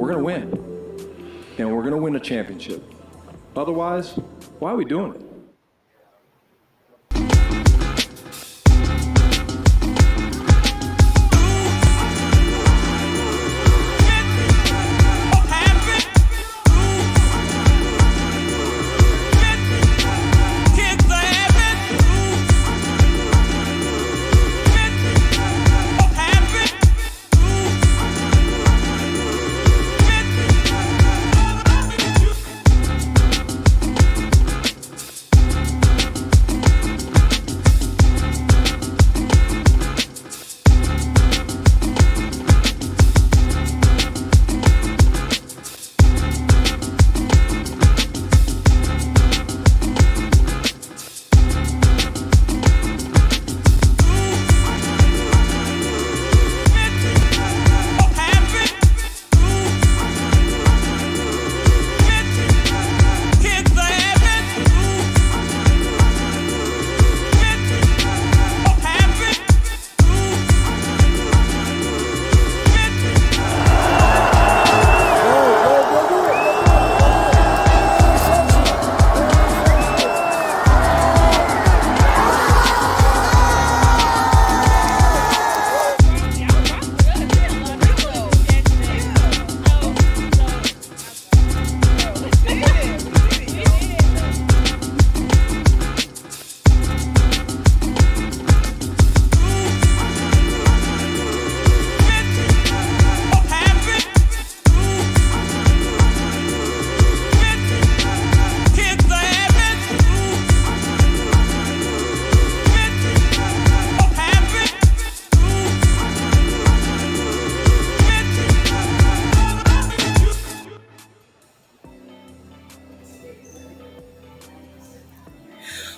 we're going to win. And we're going to win a championship. Otherwise, why are we doing it?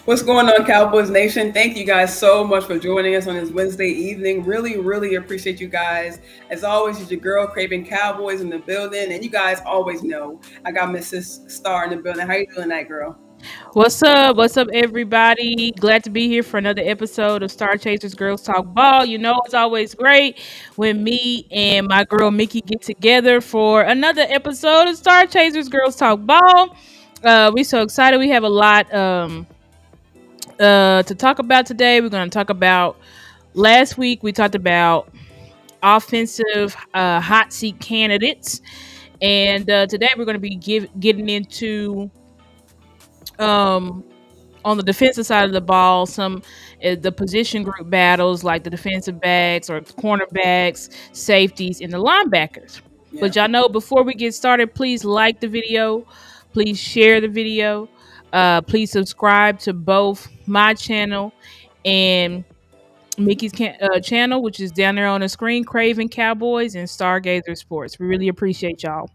What's going on, Cowboys Nation? Thank you guys so much for joining us on this Wednesday evening. Really, really appreciate you guys. As always, it's your girl, Craven Cowboys in the building. And you guys always know I got Mrs. Star in the building. How you doing that, girl? What's up? What's up, everybody? Glad to be here for another episode of StarChasers Girls Talk Ball. You know, it's always great when me and my girl Mickey get together for another episode of StarChasers Girls Talk Ball. We're so excited. We have a lot to talk about today. We're going to talk about last week. We talked about offensive hot seat candidates, and today we're going to be getting into on the defensive side of the ball, some the position group battles like the defensive backs or cornerbacks, safeties, and the linebackers. Yeah. But y'all know, before we get started, please like the video, please share the video, please subscribe to both my channel and Mickey's channel, which is down there on the screen, Craven Cowboys and Stargazer Sports. We really appreciate y'all.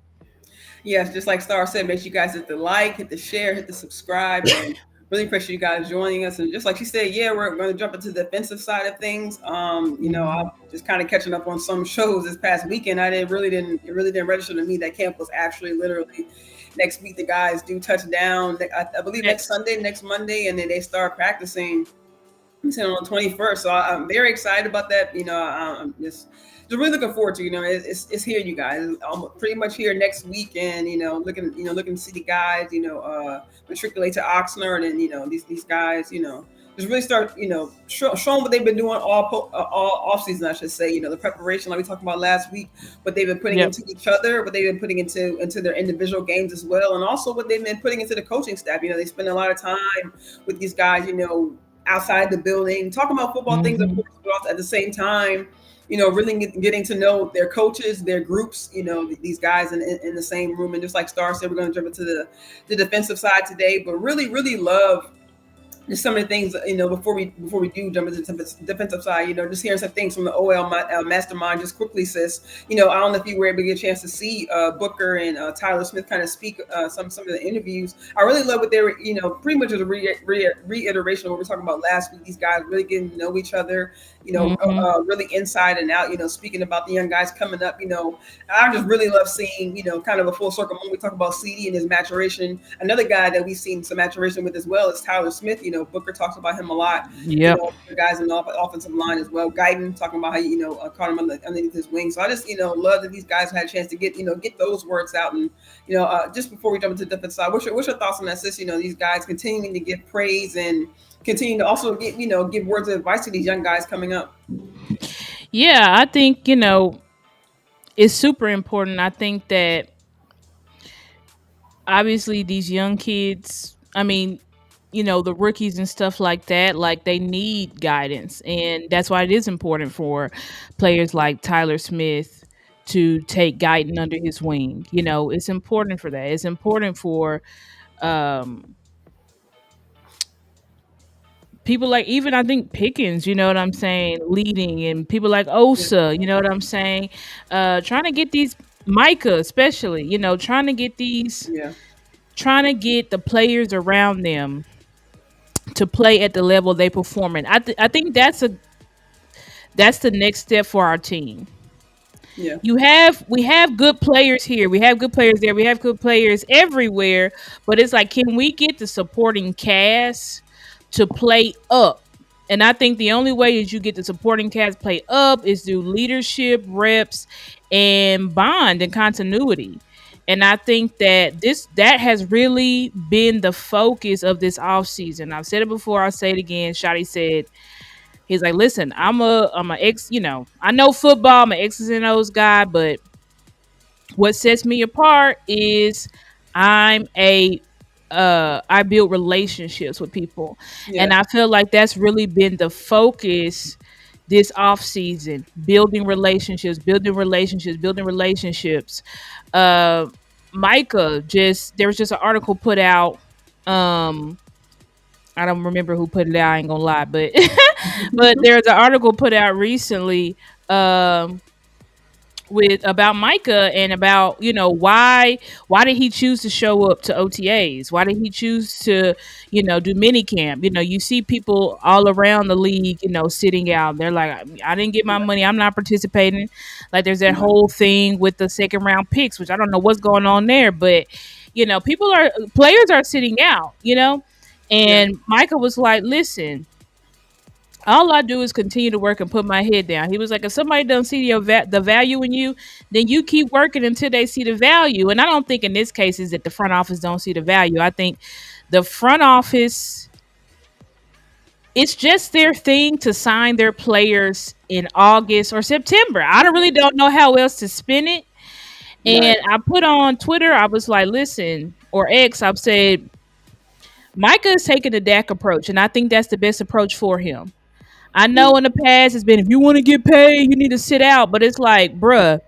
Yes, just like Star said, make sure you guys hit the like, hit the share, hit the subscribe, and really appreciate you guys joining us. And just like she said, yeah, we're going to jump into the defensive side of things. You know, I'm just kind of catching up on some shows this past weekend. It really didn't register to me that camp was actually literally next week. The guys do touchdown. I believe next Sunday, next Monday, and then they start practicing on the 21st. So I'm very excited about that. You know, I'm just really looking forward to, you know, it's here, you guys. I'm pretty much here next week, and looking to see the guys, matriculate to Oxnard, and these guys, just really start, showing what they've been doing all off season, I should say. The preparation, like we talked about last week, what they've been putting into each other, what they've been putting into their individual games as well, and also what they've been putting into the coaching staff. They spend a lot of time with these guys, outside the building, talking about football things, of course, but also at the same time, really getting to know their coaches, their groups, these guys in the same room. And just like Star said, we're going to jump into the defensive side today, but really, really love just some of the things, before we do jump into the defensive side, just hearing some things from the OL mastermind just quickly, sis. I don't know if you were able to get a chance to see Booker and Tyler Smith kind of speak some of the interviews. I really love what they were, pretty much as a reiteration of what we were talking about last week. These guys really getting to know each other, really inside and out, speaking about the young guys coming up. I just really love seeing, kind of a full circle when we talk about CD and his maturation. Another guy that we've seen some maturation with as well is Tyler Smith. Booker talks about him a lot. Yep. The guys in the offensive line as well. Guyton talking about how caught him underneath his wing. So I just love that these guys had a chance to get those words out. And just before we jump into the defense side, what's your thoughts on that, sis? These guys continuing to give praise and continue to also give words of advice to these young guys coming up. Yeah, I think, it's super important. I think that obviously these young kids, I mean, the rookies and stuff like that, like they need guidance. And that's why it is important for players like Tyler Smith to take Guyton under his wing. It's important for that. It's important for um people like, even I think Pickens, you know what I'm saying, leading, and people like Yeah, Osa, you know what I'm saying, trying to get these Micah, especially, yeah, trying to get the players around them to play at the level they perform in. I think that's the next step for our team. yeah, We have good players here, we have good players there, we have good players everywhere, but it's like, can we get the supporting cast to play up? And I think the only way that you get the supporting cast play up is through leadership, reps, and bond and continuity. And I think that that has really been the focus of this offseason. I've said it before, I'll say it again. Shotty said, he's like, listen, I'm a ex, I know football, I'm an X's and O's guy, but what sets me apart is I'm a I build relationships with people. yeah, And I feel like that's really been the focus this off season: building relationships, building relationships, building relationships. Uh Micah, just there was just an article put out. Um I don't remember who put it out, I ain't gonna lie, but but there's an article put out recently, um with about Micah, and about, why did he choose to show up to OTAs? Why did he choose to, do mini camp? You see people all around the league, sitting out. They're like, I didn't get my yeah, money, I'm not participating. Like, there's that right, whole thing with the second round picks, which I don't know what's going on there, but players are sitting out, yeah, and Micah was like, listen, all I do is continue to work and put my head down. He was like, if somebody doesn't see the value in you, then you keep working until they see the value. And I don't think in this case is that the front office don't see the value. I think the front office, it's just their thing to sign their players in August or September. I don't know how else to spin it. And right, I put on Twitter, I was like, listen, or X, I've said, Micah is taking the DAC approach, and I think that's the best approach for him. I yeah, know in the past it's been, if you want to get paid, you need to sit out. But it's like, bruh,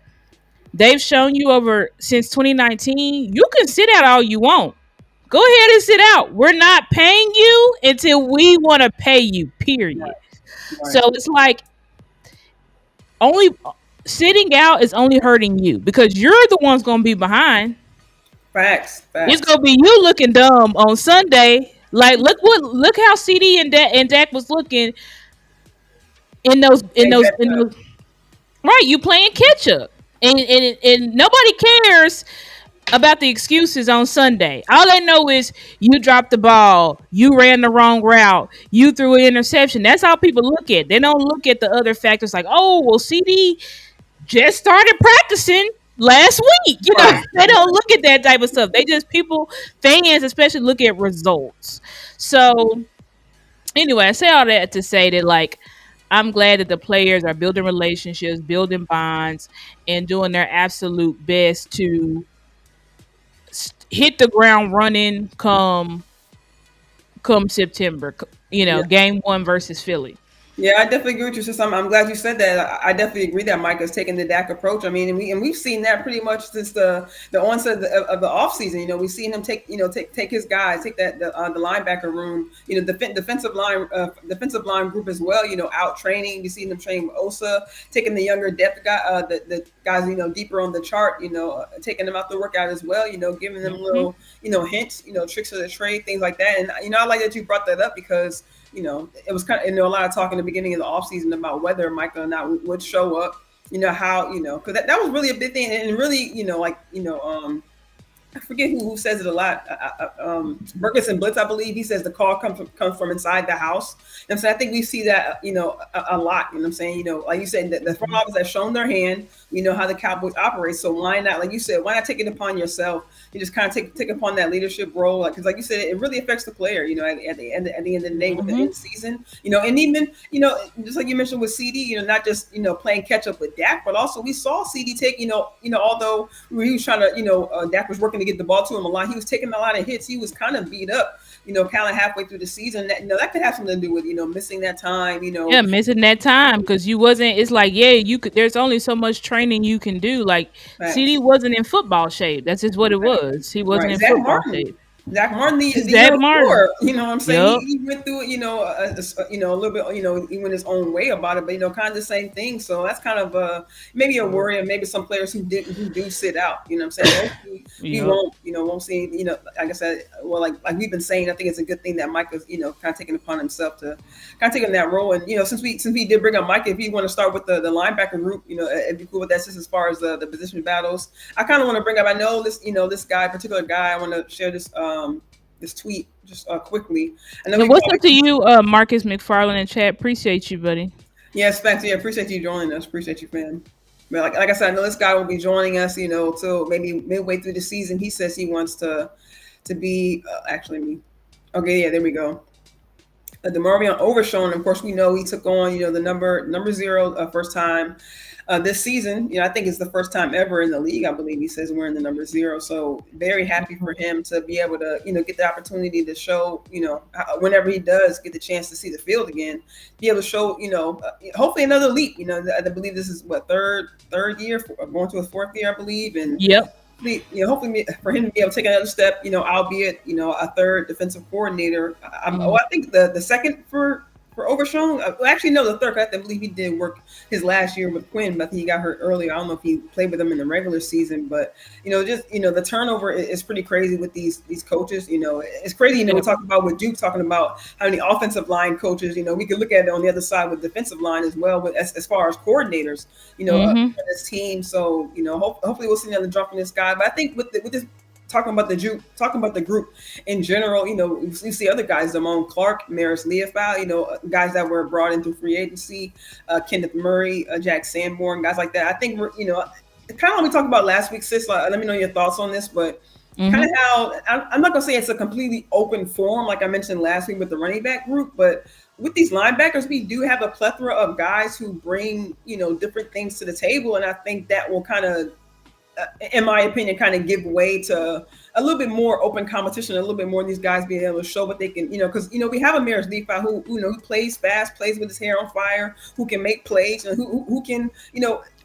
they've shown you over since 2019, you can sit out all you want. Go ahead and sit out. We're not paying you until we want to pay you, period. So right. it's like, only sitting out is only hurting you because you're the ones going to be behind. Facts, It's facts. going to be you looking dumb on Sunday. Like, look how CD and Dak was looking in those in They those catch in up. those right, you playing catch up, and nobody cares about the excuses on Sunday. All they know is you dropped the ball, you ran the wrong route, you threw an interception. That's how people look at. They don't look at the other factors like, oh, well, CD just started practicing last week. Right. They don't look at that type of stuff. They just fans especially look at results. So anyway, I say all that to say that, like, I'm glad that the players are building relationships, building bonds, and doing their absolute best to hit the ground running come September. Yeah. Game one versus Philly. Yeah, I definitely agree with you, sis. I'm glad you said that. I definitely agree that Mike is taking the DAC approach. I mean, and we've seen that pretty much since the onset of the offseason. We've seen him take his guys, take the linebacker room, defensive line group as well. Out training. You've seen them train with Osa, taking the younger depth guy, the guys deeper on the chart. Taking them out the workout as well. Giving them Hmm. little hints, tricks of the trade, things like that. And I like that you brought that up because it was kind of, a lot of talk in the beginning of the offseason about whether Micah or not would show up, how, because that was really a big thing. And really, I forget who says it a lot. Burgess and Blitz, I believe, he says the call comes from inside the house. And so I think we see that, a lot. You know what I'm saying? Like you said, the front office has shown their hand. We know how the Cowboys operate. So why not, like you said, why not take it upon yourself? You just kind of take upon that leadership role, because like you said, it really affects the player. At the end of the day, with the end season. And even just like you mentioned with CD, not just playing catch up with Dak, but also we saw CD take although he was trying to Dak was working to get the ball to him a lot. He was taking a lot of hits. He was kind of beat up, kind of halfway through the season. That could have something to do with, missing that time, Yeah, missing that time because you wasn't. It's like, yeah, you could. There's only so much training you can do. Like CD Facts. wasn't in football shape. That's just what it Right. was. He wasn't Right. in Zach football Martin. shape. Zach Martin, the Zach year Martin. before, what I'm saying? Yep. He went through it, a little bit, he went his own way about it, but, kind of the same thing. So that's kind of maybe a worry, and maybe some players who do sit out, what I'm saying? Hopefully we Yep. won't see, like I said, well, like we've been saying, I think it's a good thing that Mike is, kind of taking upon himself to kind of take on that role. And, since we did bring up Mike, if you want to start with the linebacker group, it'd be cool with that, just as far as the position battles. I kind of want to bring up, I know this, this particular guy, I want to share this tweet just quickly. And then And what's up to you, Marcus McFarland in chat? Appreciate you, buddy. Yes, Spencer. Yeah, appreciate you joining us. Appreciate you, fam. But like I said, I know this guy will be joining us, till maybe midway through the season. He says he wants to be actually me. Okay, yeah, there we go. DeMarvion Overshown, of course, we know he took on, the number 0 first time this season. I think it's the first time ever in the league. I believe he says wearing the number 0. So very happy for him to be able to, get the opportunity to show, whenever he does get the chance to see the field again, be able to show, hopefully another leap. I believe this is what third year, going to a 4th year, I believe, and Yep. hopefully for him to be able to take another step, albeit, a third defensive coordinator. I think the second for Overshown. Well, actually, no, the third. I believe he did work his last year with Quinn, but I think he got hurt earlier. I don't know if he played with them in the regular season, but the turnover is pretty crazy with these coaches. It's crazy. We're talking about with Duke, talking about how many offensive line coaches. We could look at it on the other side with defensive line as well, with as far as coordinators. For this team. So hopefully we'll see another drop from this guy. But I think with this. Talking about the group in general, you see other guys, Damone Clark, Maris Leofau, guys that were brought in through free agency, Kenneth Murray, Jack Sanborn, guys like that. I think we're, kind of like we talked about last week, sis. Let me know your thoughts on this, but kind of how I'm not gonna say it's a completely open forum like I mentioned last week with the running back group, but with these linebackers, we do have a plethora of guys who bring different things to the table, and I think that will kind of in my opinion, kind of give way to a little bit more open competition, a little bit more of these guys being able to show what they can, because, we have a Maris Leofau who plays fast, plays with his hair on fire, who can make plays, and who can,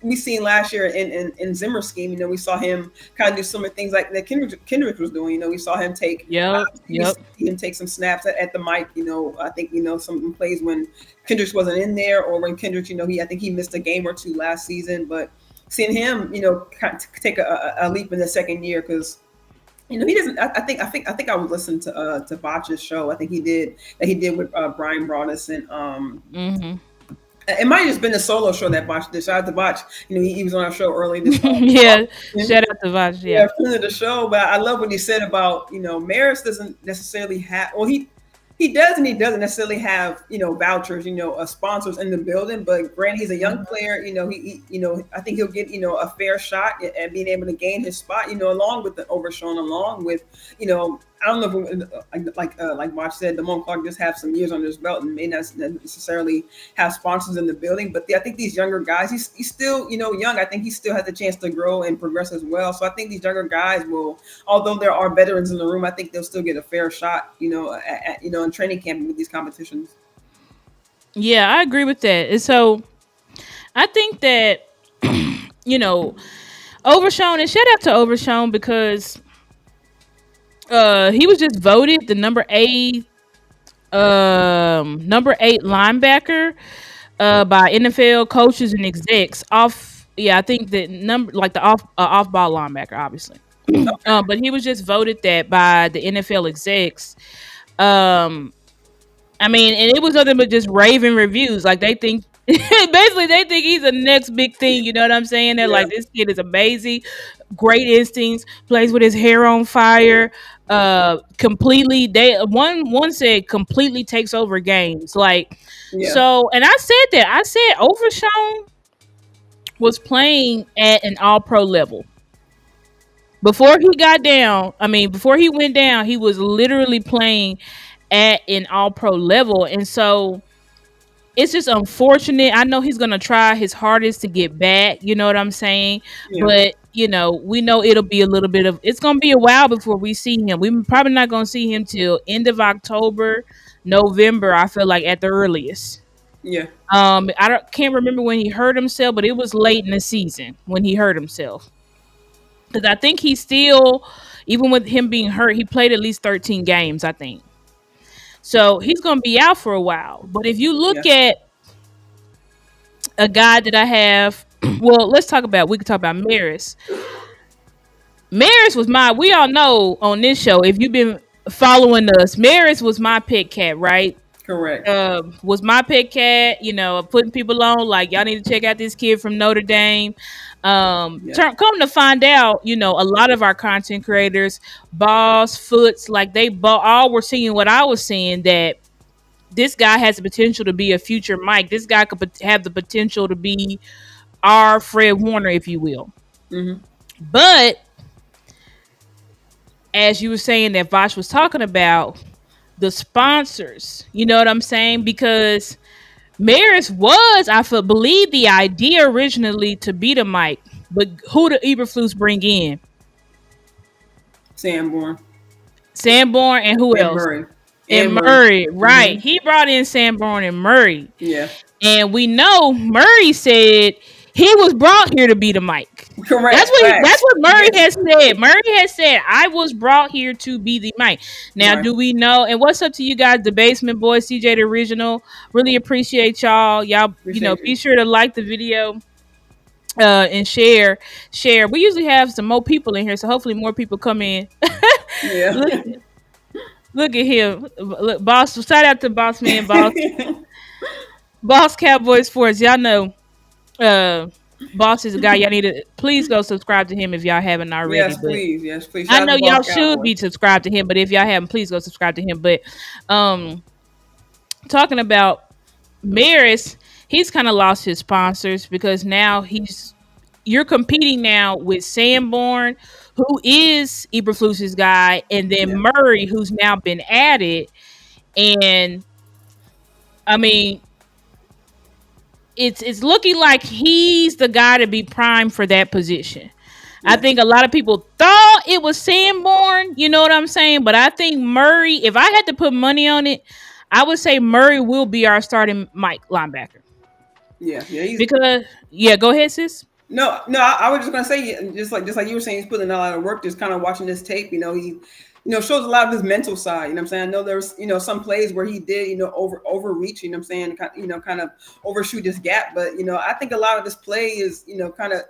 we seen last year in Zimmer's scheme, we saw him kind of do some of the things like that Kendrick was doing, we saw him take, him take some snaps at the mic, I think, some plays when Kendrick wasn't in there, or when Kendrick, I think he missed a game or two last season, but seeing him, take a leap in the second year, because he doesn't. I think I was listening to Botch's show. I think he did with Brian Broaddus, and it might have just been a solo show that Botch did. Shout out to Botch. He was on our show early this yeah, shout out to Botch. Yeah, friend of the show. But I love what he said about Maris doesn't necessarily have. Well, he does and he doesn't necessarily have, vouchers, sponsors in the building. But granted, he's a young player. He I think he'll get, a fair shot at being able to gain his spot, along with the Overshown, along with, I don't know if like Mark said, Damone Clark just have some years under his belt and may not necessarily have sponsors in the building. But I think these younger guys, he's still, young. I think he still has a chance to grow and progress as well. So I think these younger guys will, although there are veterans in the room, I think they'll still get a fair shot, in training camp with these competitions. Yeah, I agree with that. And so I think that, Overshown, and shout out to Overshown because he was just voted the number 8 linebacker by NFL coaches and execs off. Yeah, I think the number like the off ball linebacker, obviously. But he was just voted that by the NFL execs. I mean, and it was nothing but just raving reviews. Like they think, basically, they think he's the next big thing. You know what I'm saying? They're like, this kid is amazing. great instincts, plays with his hair on fire. Completely, they one said completely takes over games. Like, Yeah. so, and I said that. I said Overshown was playing at an all pro level. Before he got down, I mean, before he went down, he was literally playing at an all pro level. And so it's just unfortunate. I know he's gonna try his hardest to get back, you know what I'm saying? Yeah. But you know, we know it'll be a little bit of it's gonna be a while before we see him. We probably not gonna see him till end of October, November, I feel like at the earliest. Yeah. Can't remember when he hurt himself, but it was late in the season when he hurt himself. Because I think he still, even with him being hurt, he played at least 13 games, I think. So he's going to be out for a while. But if you Yeah. look at a guy that I have, well, we can talk about Maris. Maris was we all know on this show, if you've been following us, Maris was my pet cat, right? Correct. Was my pet cat, you know, putting people on like y'all need to check out this kid from Notre Dame. Come to find out, you know, a lot of our content creators, Boss, Foots, like they all were seeing what I was seeing, that this guy has the potential to be a future Mike. This guy could have the potential to be our Fred Warner, if you will. Mm-hmm. But as you were saying that Vosh was talking about, the sponsors, you know what I'm saying? Because Maris was, believe the idea originally to be the Mike, but who did Eberflus bring in? Sanborn And who else? Murray. And Murray, right. Mm-hmm. He brought in Sanborn and Murray. Yeah. And we know Murray said he was brought here to be the Mike. Correct. That's what Murray has said. Murray has said, I was brought here to be the Mike. Now, do we know? And what's up to you guys, the Basement Boys, CJ the Original? Really appreciate y'all. Be sure to like the video and share. We usually have some more people in here, so hopefully more people come in. Yeah. Look at him. Look, boss. Shout out to Boss Man, Boss. Boss Cowboy Sports. Y'all know Boss is a guy y'all need to please go subscribe to him if y'all haven't already. Yes, please. I know y'all should be subscribed to him, but if y'all haven't, please go subscribe to him. But talking about Maris, he's kind of lost his sponsors because now you're competing now with Sanborn, who is Eberflus's guy, and then Murray, who's now been added. And I mean, it's looking like he's the guy to be primed for that position. Yeah. I think a lot of people thought it was Sanborn, you know what I'm saying? But I think Murray, if I had to put money on it, I would say Murray will be our starting Mike linebacker. Yeah. Go ahead, sis. No, I was just gonna say, just like you were saying, he's putting a lot of work. Just kind of watching this tape, he shows a lot of his mental side. You know what I'm saying? I know there's, some plays where he did, overreach. You know what I'm saying? Kind of overshoot his gap. But I think a lot of this play is, kind of.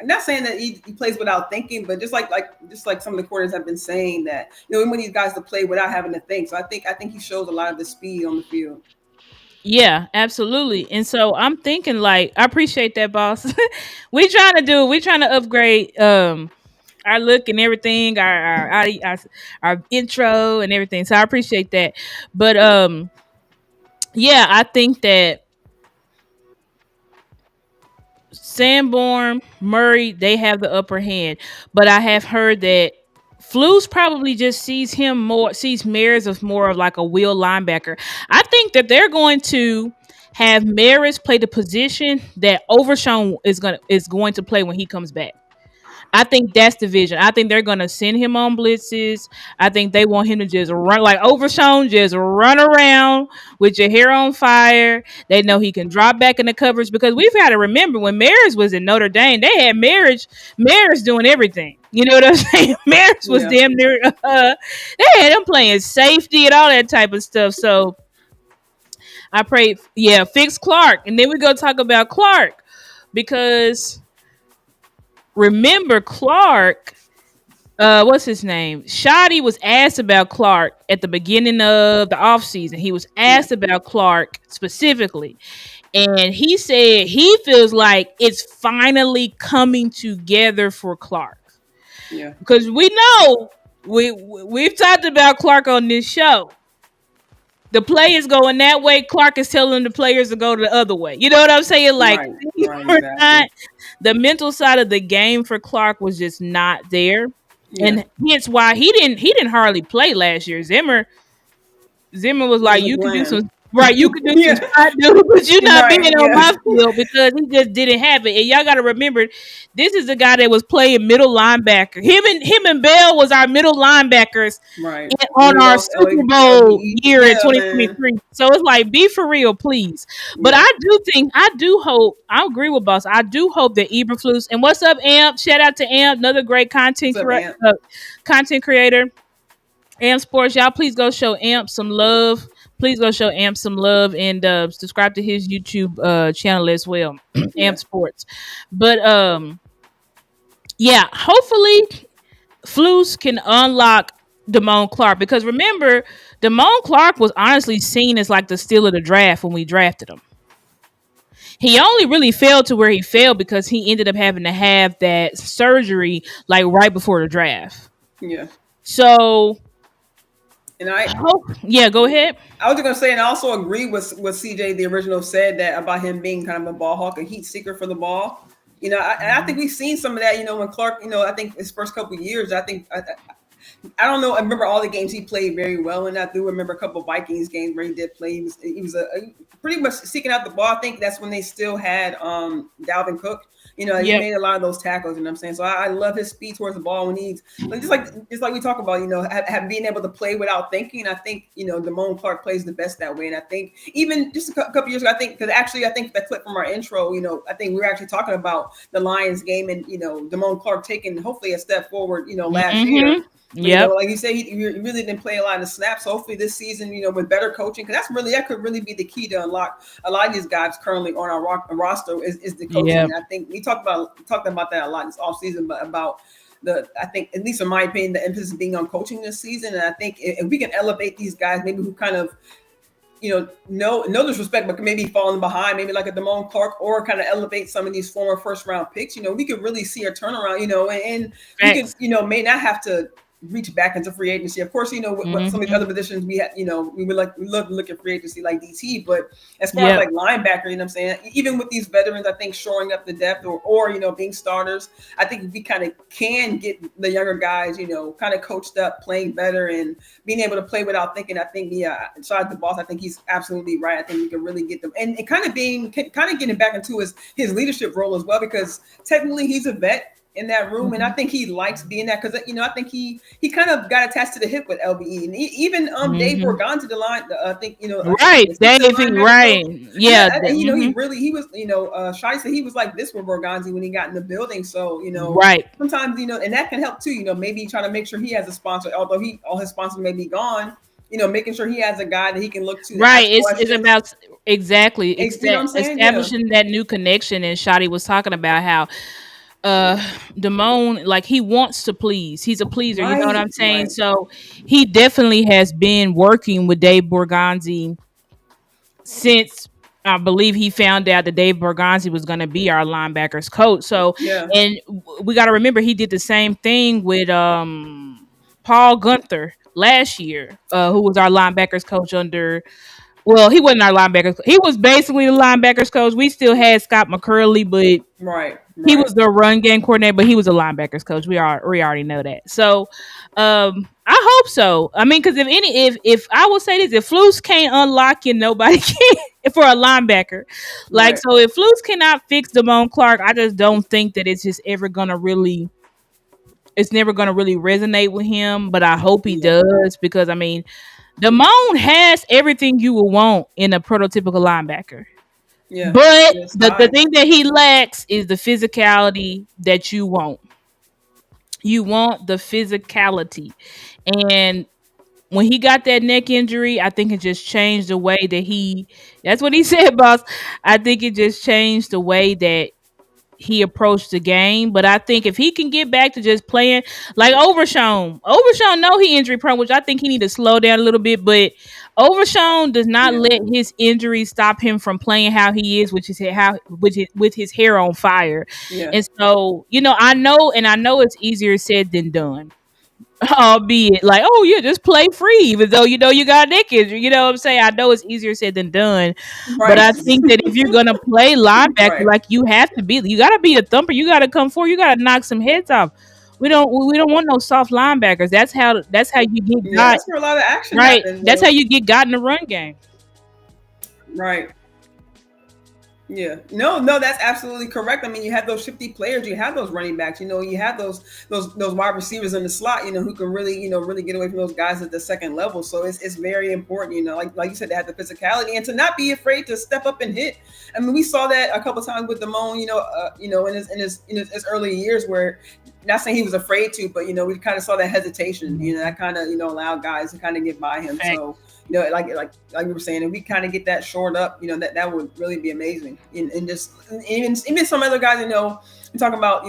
I'm not saying that he plays without thinking, but just like some of the quarters have been saying that, we want these guys to play without having to think. So I think he shows a lot of the speed on the field. Yeah, absolutely. And so I'm thinking, like, I appreciate that, boss. We're trying to upgrade our look and everything, our intro and everything. So I appreciate that. But I think that Sanborn, Murray, they have the upper hand. But I have heard that Flus probably just sees Maris as more of like a wheel linebacker. I think that they're going to have Maris play the position that Overshown is going to play when he comes back. I think that's the vision. I think they're going to send him on blitzes. I think they want him to just run like Overshown, just run around with your hair on fire. They know he can drop back in the coverage because we've got to remember when Maris was in Notre Dame, they had Maris doing everything. You know what I'm saying? Maris was damn near, they had him playing safety and all that type of stuff. So I pray, fix Clark. And then we go talk about Clark because remember Clark, what's his name? Shoddy was asked about Clark at the beginning of the offseason. He was asked about Clark specifically. And he said he feels like it's finally coming together for Clark. Yeah. Because we know we've talked about Clark on this show. The players going that way, Clark is telling the players to go the other way. You know what I'm saying? Like, Right. they Right. were not, Exactly. the mental side of the game for Clark was just not there. Yeah. And hence why he didn't hardly play last year. Zimmer was He like, was you could do bland. some right, you could do some Yeah. spot dude, but you're not being Right. on Yeah. my field because he just didn't have it. And y'all got to remember, this is the guy that was playing middle linebacker. Him and Bell was our middle linebackers Right. We on our lost Super Bowl LBE. year in Yeah, man. 2023. So it's like, be for real, please. But Yeah. I do hope, I agree with Boss. I do hope that Eberflus, and what's up, Amp? Shout out to Amp, another great What's up, Ant? content creator. Amp Sports, y'all please go show Amp some love. Please go show Amp some love and subscribe to his YouTube channel as well, Yeah. Amp Sports. But yeah, hopefully Flus can unlock Damone Clark, because remember, Damone Clark was honestly seen as like the steal of the draft when we drafted him. He only really failed to where he failed because he ended up having to have that surgery like right before the draft. Yeah. So, And yeah, go ahead. I was just gonna say, and I also agree with what CJ the original said that about him being kind of a ball hawk, a heat seeker for the ball. I think we've seen some of that. When Clark, I think his first couple of years, I don't know. I remember all the games he played very well, and I do remember a couple of Vikings games where he did play. He was pretty much seeking out the ball. I think that's when they still had Dalvin Cook. He made a lot of those tackles. You know what I'm saying? So I love his speed towards the ball when he's just like we talk about. Have being able to play without thinking. I think Damone Clark plays the best that way. And I think even just a couple years ago, I think that clip from our intro. I think we were actually talking about the Lions game and Damone Clark taking hopefully a step forward. Last year. Yeah, like you say, he really didn't play a lot of snaps. So hopefully this season, with better coaching, because that could really be the key to unlock a lot of these guys currently on our roster is the coaching. Yeah. And I think we talked about that a lot this offseason, but about I think, at least in my opinion, the emphasis being on coaching this season. And I think if we can elevate these guys, maybe who kind of no disrespect, but maybe falling behind, maybe like a Damone Clark, or kind of elevate some of these former first round picks. We could really see a turnaround. And we could may not have to reach back into free agency. Of course, what some of the other positions we had, we would love to look at free agency like DT, but as far as like linebacker, what I'm saying, even with these veterans, I think shoring up the depth or being starters, I think we kind of can get the younger guys, kind of coached up, playing better and being able to play without thinking. I think, besides the boss, I think he's absolutely right. I think we can really get them and kind of getting back into his leadership role as well, because technically he's a vet in that room, and I think he likes being that, because I think he kind of got attached to the hip with LBE, and even Dave Borgante the line. I think right, Dave, right, yeah. He was Shai said he was like this with Borgante when he got in the building. So right. Sometimes and that can help too. Maybe trying to make sure he has a sponsor, although all his sponsors may be gone. Making sure he has a guy that he can look to. Right, it's about establishing that new connection. And Shadi was talking about how Damone, like, he wants to please. He's a pleaser, you know what I'm saying? Right. So he definitely has been working with Dave Borgante since I believe he found out that Dave Borgante was going to be our linebackers coach. So, and we got to remember he did the same thing with Paul Gunther last year, who was our linebackers coach under. Well, he wasn't our linebackers. He was basically the linebackers coach. We still had Scott McCurley, but he was the run game coordinator, but he was a linebackers coach. We already know that. So I hope so. I mean, because if I will say this, if Flus can't unlock you, nobody can for a linebacker. Like, so if Flus cannot fix Damone Clark, I just don't think that it's just ever gonna really. It's never gonna really resonate with him. But I hope he does, because I mean, Damone has everything you would want in a prototypical linebacker. Yeah, but the thing that he lacks is the physicality that you want. You want the physicality. And when he got that neck injury, I think it just changed the way that that's what he said, boss. I think it just changed the way that he approached the game. But I think if he can get back to just playing like Overshown know he injury prone, which I think he need to slow down a little bit. But Overshown does not Yeah. let his injury stop him from playing how he is, which is with his hair on fire. Yeah. And so, I know it's easier said than done. Albeit like, oh yeah, just play free, even though you got a neck injury. You know what I'm saying? I know it's easier said than done. But Right. I think that if you're gonna play linebacker, Right. like you gotta be a thumper. You gotta come forward. You gotta knock some heads off. We don't want no soft linebackers. That's how you get Yeah, got that's where a lot of action right. happens. That's how you get got in the run game. Right. Yeah. No, that's absolutely correct. I mean, you have those shifty players, you have those running backs, you have those wide receivers in the slot, who can really, really get away from those guys at the second level. So it's very important, like you said, to have the physicality and to not be afraid to step up and hit. I mean, we saw that a couple of times with Damone, in his early years, where not saying he was afraid to, but we kind of saw that hesitation, that kind of allowed guys to kind of get by him. Right. So like you were saying, if we kind of get that shored up, that would really be amazing. And just even some other guys, we're talking about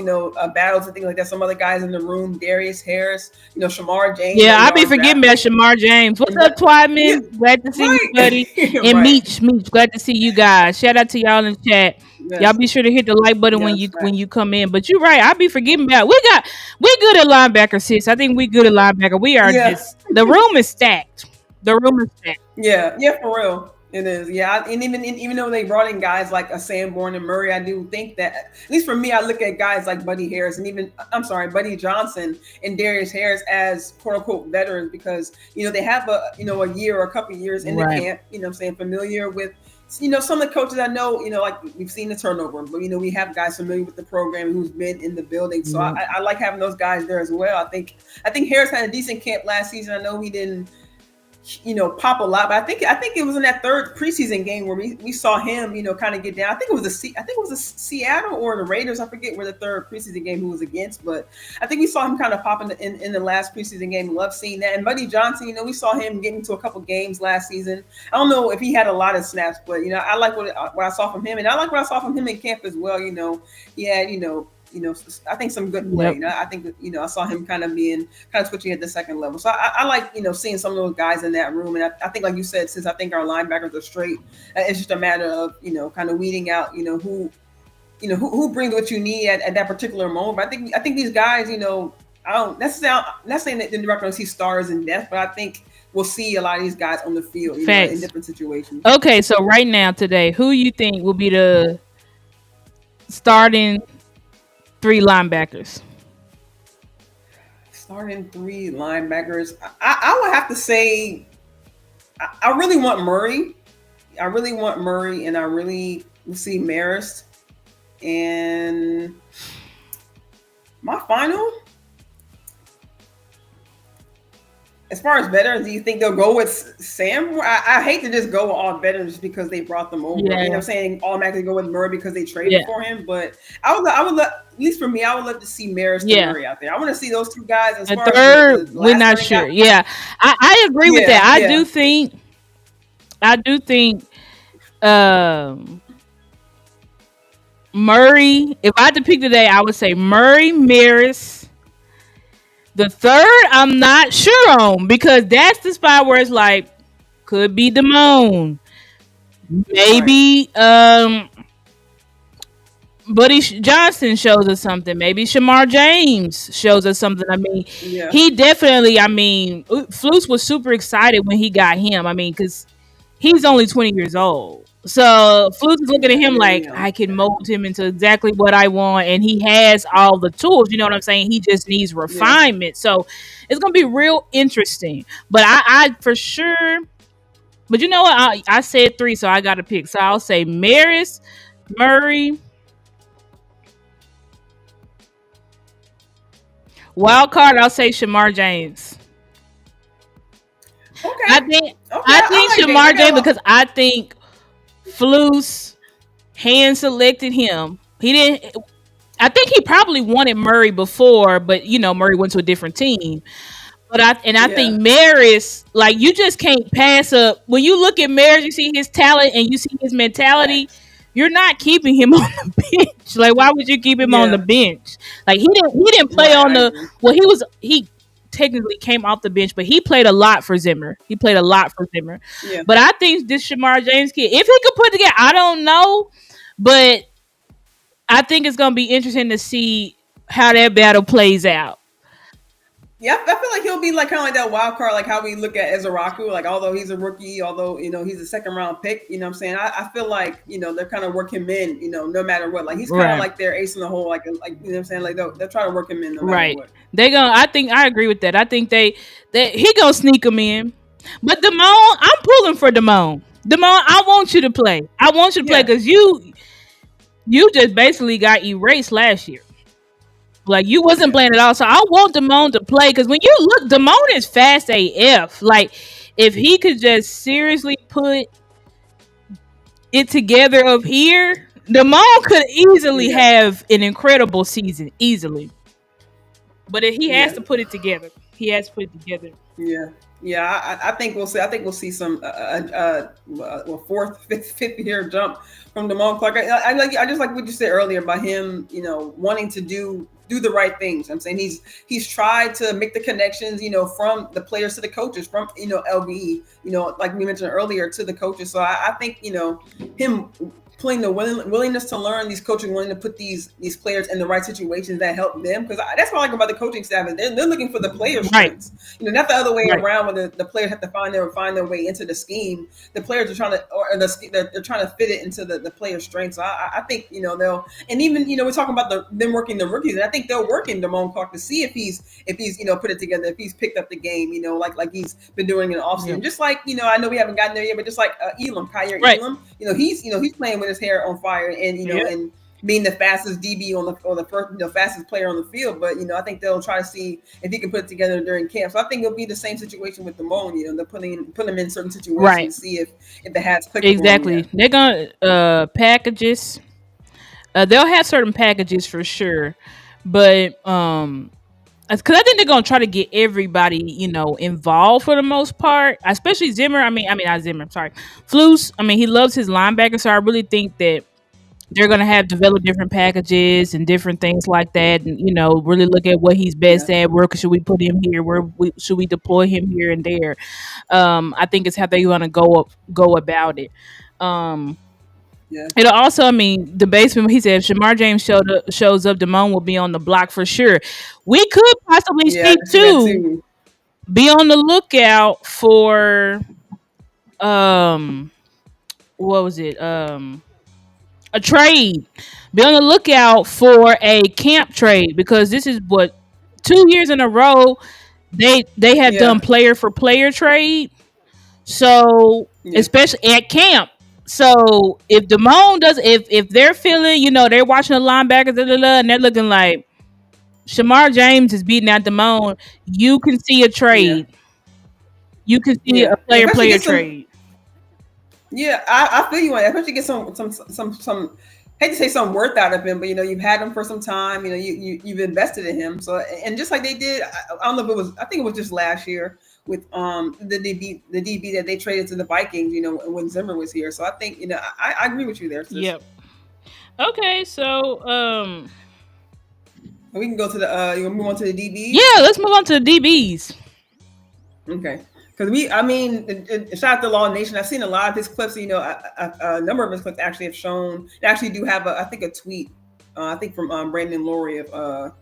battles and things like that. Some other guys in the room, Darius Harris, Shamar James. Yeah, I be forgetting about Shamar James. What's up, Twyman? Yeah. Glad to see you, buddy. And Right. Meech, glad to see you guys. Shout out to y'all in the chat. Yes. Y'all be sure to hit the like button when Yes, you when you come in. But you're right, I be forgetting about we good at linebacker, sis. I think we good at linebacker. We are just the room is stacked. The room is stacked. Yeah, for real. It is. Yeah. And even though they brought in guys like a Sanborn and Murray, I do think that, at least for me, I look at guys like Buddy Harris and Buddy Johnson and Darius Harris as quote unquote veterans, because, they have a year or a couple of years in the camp, familiar with, some of the coaches I know, like we've seen the turnover, but, we have guys familiar with the program who's been in the building. So I like having those guys there as well. I think Harris had a decent camp last season. I know he didn't, pop a lot, but I think it was in that third preseason game where we saw him, kind of get down. I think it was a Seattle or the Raiders. I forget where the third preseason game he was against, but I think we saw him kind of pop in the last preseason game. Love seeing that. And Buddy Johnson, we saw him get into a couple games last season. I don't know if he had a lot of snaps, but I like what I saw from him, and I like what I saw from him in camp as well. He had I think some good play. Yep. I think that, I saw him kind of switching at the second level. So I like, seeing some of those guys in that room. And I think, like you said, since I think our linebackers are straight, it's just a matter of, kind of weeding out, who brings what you need at that particular moment. But I think these guys, not saying that they're not going to see stars in death, but I think we'll see a lot of these guys on the field, in different situations. Okay, so right now today, who you think will be the starting 3 linebackers? Starting 3 linebackers. I would have to say I really want Murray. And I really see Marist. And my final, as far as veterans, do you think they'll go with Sam? I hate to just go with all veterans just because they brought them over. Yeah. I'm saying automatically go with Murray because they traded for him. But I would love, at least for me, I would love to see Marist and Murray out there. I want to see those 2 guys. As far third, as we're not sure. Yeah, I agree with that. I do think Murray. If I had to pick today, I would say Murray, Maris. The third, I'm not sure on, because that's the spot where it's like, could be Damone, maybe Buddy Johnson shows us something, maybe Shamar James shows us something. I mean, he definitely. I mean, Flus was super excited when he got him. I mean, because he's only 20 years old. So Flus is looking at him like, I can mold him into exactly what I want, and he has all the tools. You know what I'm saying? He just needs refinement. So it's gonna be real interesting. But I for sure. But you know what? I said 3, so I got to pick. So I'll say Maris, Murray. Wild card, I'll say Shamar James. Okay. I think Shamar James, because I think Flus hand selected him. He didn't. I think he probably wanted Murray before, but Murray went to a different team. But I think Maris, you just can't pass up. When you look at Maris, you see his talent and you see his mentality. you're not keeping him on the bench. Like, why would you keep him on the Yeah, bench? Like, he didn't play right. on I the. agree. Well, he technically came off the bench, but he played a lot for Zimmer. He played a lot for Zimmer. Yeah. But I think this Shamar James kid, if he could put it together, I don't know, but I think it's gonna be interesting to see how that battle plays out. Yeah, I feel like he'll be like kind of like that wild card, like how we look at Ezraku. Like, although he's a rookie, although he's a second round pick, you know what I'm saying? I feel like they're kind of work him in, no matter what. Like he's kind of Right. like their ace in the hole, like you know what I'm saying? Like they'll try to work him in no matter Right. what. They gonna. I think I agree with that. I think that he gonna sneak him in. But Damone, I'm pulling for Damone. Damone, I want you to play. I want you to play Yeah, because you just basically got erased last year. Like you wasn't yeah, playing at all. So I want Damone to play because when you look, Damone is fast AF. Like if he could just seriously put it together up here, Damone could easily yeah, have an incredible season. Easily. But if he has yeah. to put it together. He has to put it together. Yeah, yeah. I think we'll see. I think we'll see some fourth, fifth year jump from Damone Clark. I just like what you said earlier about him, wanting to do the right things. I'm saying he's tried to make the connections, from the players to the coaches, from LBE, like we mentioned earlier, to the coaches. So I think him putting the willingness to learn, these coaches willing to put these players in the right situations that help them, because that's what I like about the coaching staff is they're looking for the players' Right. strengths, not the other way Right. around where the players have to find their way into the scheme. The players are trying to, they're trying to fit it into the players' strengths. So I think they'll, and even we're talking about them working the rookies, and I think they'll work in Damone Clark to see if he's put it together, if he's picked up the game, like he's been doing in the offseason. Yeah. Just like I know we haven't gotten there yet, but just like Elam, Kyrie Right. Elam, he's playing with his hair on fire, and Yeah. and being the fastest DB on the first, fastest player on the field. But I think they'll try to see if he can put it together during camp. So I think it'll be the same situation with Damone. They're putting him in certain situations Right. to see if it has clicked. Exactly. They're gonna packages. They'll have certain packages for sure, but because I think they're gonna try to get everybody involved for the most part, especially Zimmer. I mean not Zimmer. Sorry, Flus. I mean he loves his linebacker, so I really think that they're gonna have develop different packages and different things like that, and really look at what he's best Yeah, at. Where should we put him here? Should we deploy him here and there? I think it's how they're gonna go about it. Um, yeah, It'll also, I mean, the basement. He said, if Shamar James shows up, Damone will be on the block for sure. We could possibly yeah. I see can see that too. too. Be on the lookout for um, what was it? A trade. Be on the lookout for a camp trade because this is what 2 years in a row they have done Yeah, player for player trade. So yeah, especially at camp. So if Damone does, if they're feeling, they're watching the linebackers, and they're looking like Shamar James is beating out Damone, you can see a yeah, trade. You can see a yeah. player Especially player get some. trade. Yeah, I feel you on that. Especially get some. Hate to say some worth out of him, but you've had him for some time. You've invested in him. So, and just like they did, I don't know if it was. I think it was just last year with the DB that they traded to the Vikings. When Zimmer was here. So I think I agree with you there, sis. Yep. Okay, so We can go to the. You want to move on to the DBs? yeah, let's move on to the DBs. Okay. Because I mean, shout out to Law Nation. I've seen a lot of his clips. A number of his clips actually have shown. They actually do have I think a tweet. I think from Brandon Laurie of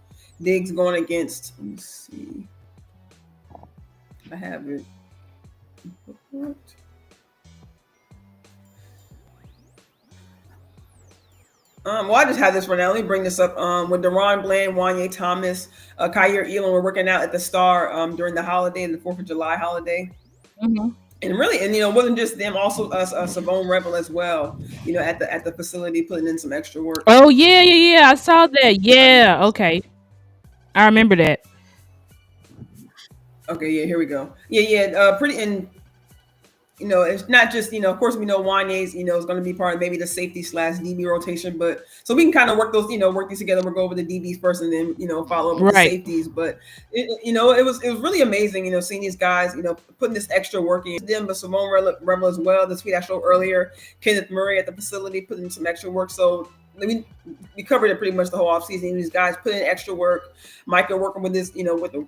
Diggs going against. Let me see. I have it. What? Well, I just had this right now. Let me bring this up. With Deron Bland, Wanye Thomas, Kyer Elam were working out at the Star during the holiday, the 4th of July holiday. Hmm. And really, and it wasn't just them, also Savone Rebel as well, at the facility putting in some extra work. Oh yeah. I saw that. Yeah. Okay. I remember that. Okay, yeah, here we go. Yeah, pretty, and it's not just, of course we know Wanye's, is going to be part of maybe the safety slash DB rotation, but so we can kind of work those, work these together. We'll go over the DBs first and then, follow up with the Right. safeties. But it was really amazing, seeing these guys, putting this extra work in them, but Simone Rebel as well. The tweet I showed earlier, Kenneth Murray at the facility putting in some extra work. So we covered it pretty much the whole offseason. These guys put in extra work. Micah working with this,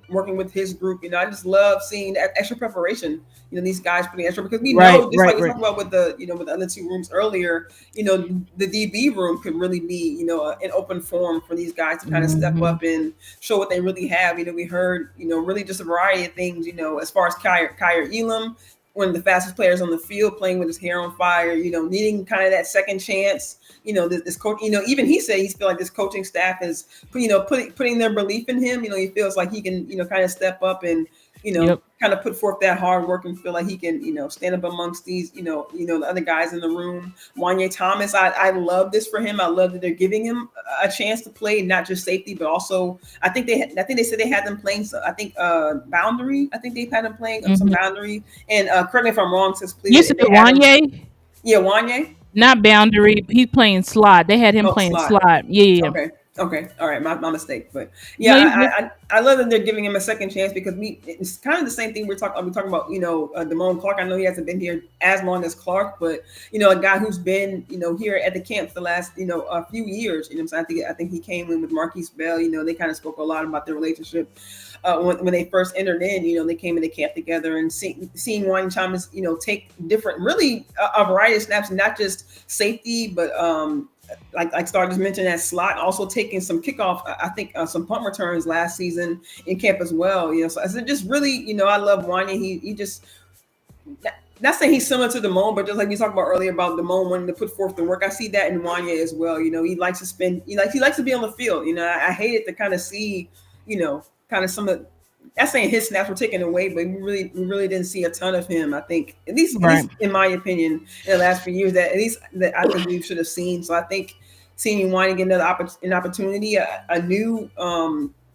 working with his group. I just love seeing that extra preparation. These guys putting extra because we know, just like we talked about with the, with the other two rooms earlier. The DB room could really be, an open forum for these guys to kind of step up and show what they really have. We heard, really just a variety of things. As far as Kyer Elam, one of the fastest players on the field, playing with his hair on fire. Needing kind of that second chance. This coach, even he said he's feel like this coaching staff is, putting their belief in him. He feels like he can, kind of step up and, kind of put forth that hard work and feel like he can, stand up amongst these, the other guys in the room. Wanye Thomas, I love this for him. I love that they're giving him a chance to play, not just safety, but also I think they said they had them playing. So I think boundary. I think they've had them playing some boundary. And correct me if I'm wrong, sis, please. You said Wanye? Yeah, Wanye. Not boundary. He's playing slot. They had him playing slot. Yeah. Okay. All right. My mistake. But yeah, I love that they're giving him a second chance because it's kind of the same thing we're talking about, Damone Clark. I know he hasn't been here as long as Clark, but, a guy who's been, here at the camp the last, a few years. So I think he came in with Marquise Bell. They kind of spoke a lot about their relationship. When they first entered in, they came in the camp together and seeing Wanye Thomas, take different, really a variety of snaps, not just safety, but like Star just mentioned, that slot, also taking some kickoff, I think some punt returns last season in camp as well. So just really, I love Wanye. He just, not saying he's similar to Damone, but just like we talked about earlier about Damone wanting to put forth the work. I see that in Wanye as well. He likes to he likes to be on the field. I hated to kind of see, kind of some of, that's saying his snaps were taken away, but we really didn't see a ton of him. I think, at least in my opinion, in the last few years, that I think we should have seen. So I think seeing Wanye get an opportunity, a new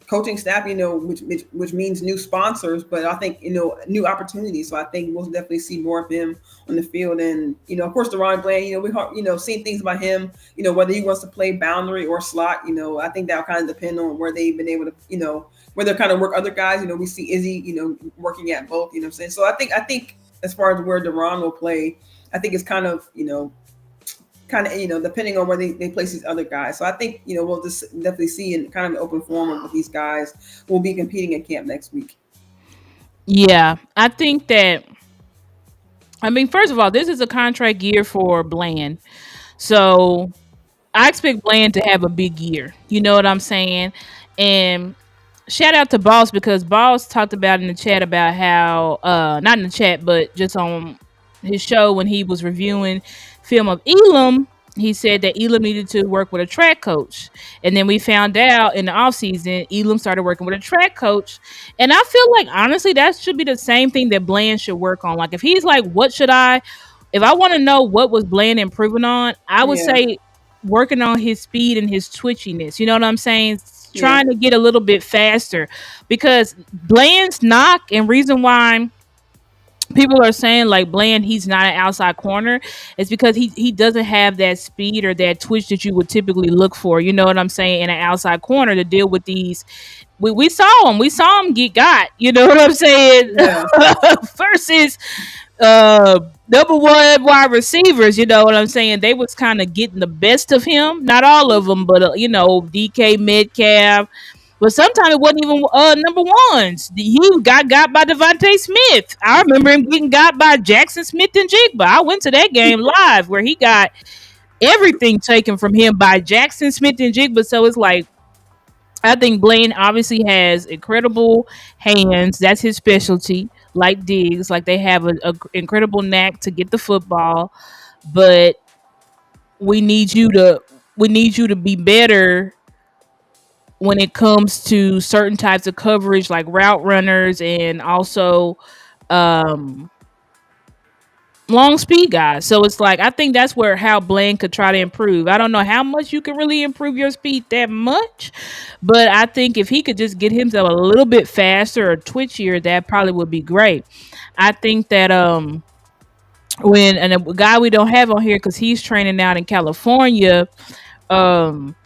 coaching staff, which means new sponsors, but I think, new opportunities. So I think we'll definitely see more of him on the field. And, of course, DaRon Bland, we've seen things about him, whether he wants to play boundary or slot, I think that'll kind of depend on where they've been able to, where they're kind of work other guys. We see Izzy, working at both, what I'm saying? So I think as far as where DaRon will play, I think it's kind of, depending on where they place these other guys. So I think, we'll just definitely see in kind of an open forum with these guys will be competing at camp next week. Yeah, I think that, first of all, this is a contract year for Bland. So I expect Bland to have a big year. You know what I'm saying? And shout out to Boss, because Boss talked about in the chat about how, not in the chat, but just on his show when he was reviewing film of Elam, he said that Elam needed to work with a track coach. And then we found out in the offseason, Elam started working with a track coach. And I feel like, honestly, that should be the same thing that Bland should work on. Like, if he's like, if I want to know what was Bland improving on, I would say working on his speed and his twitchiness. You know what I'm saying? Trying to get a little bit faster, because Bland's knock and reason why people are saying like Bland, he's not an outside corner, is because he doesn't have that speed or that twitch that you would typically look for. You know what I'm saying? In an outside corner to deal with these. We saw him get got. You know what I'm saying? Yeah. Versus number one wide receivers, you know what I'm saying? They was kind of getting the best of him. Not all of them, but DK Metcalf. But sometimes it wasn't even number ones. He got by Devontae Smith. I remember him getting got by Jackson Smith and Jigba. I went to that game live where he got everything taken from him by Jackson Smith and Jigba. So it's like, I think Blaine obviously has incredible hands. That's his specialty. Like Diggs, like they have a incredible knack to get the football, but we need you to be better when it comes to certain types of coverage, like route runners and also long speed guys. So it's like, I think that's how Bland could try to improve. I don't know how much you can really improve your speed that much, but I think if he could just get himself a little bit faster or twitchier, that probably would be great. I think that when and a guy we don't have on here because he's training out in California, um,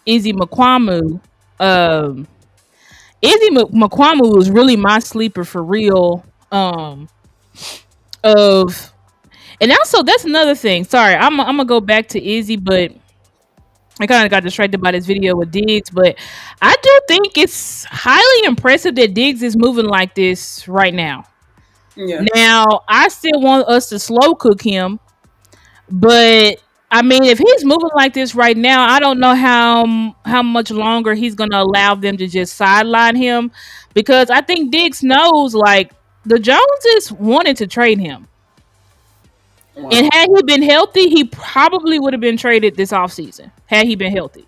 Izzy McQuamu. Um, McQuamu was really my sleeper for real. Of and also that's another thing. Sorry, I'm gonna go back to Izzy, but I kind of got distracted by this video with Diggs. But I do think it's highly impressive that Diggs is moving like this right now. Yeah. Now I still want us to slow cook him, but I mean, if he's moving like this right now, I don't know how much longer he's going to allow them to just sideline him, because I think Diggs knows like the Joneses wanted to trade him, Wow. and had he been healthy, he probably would have been traded this offseason had he been healthy.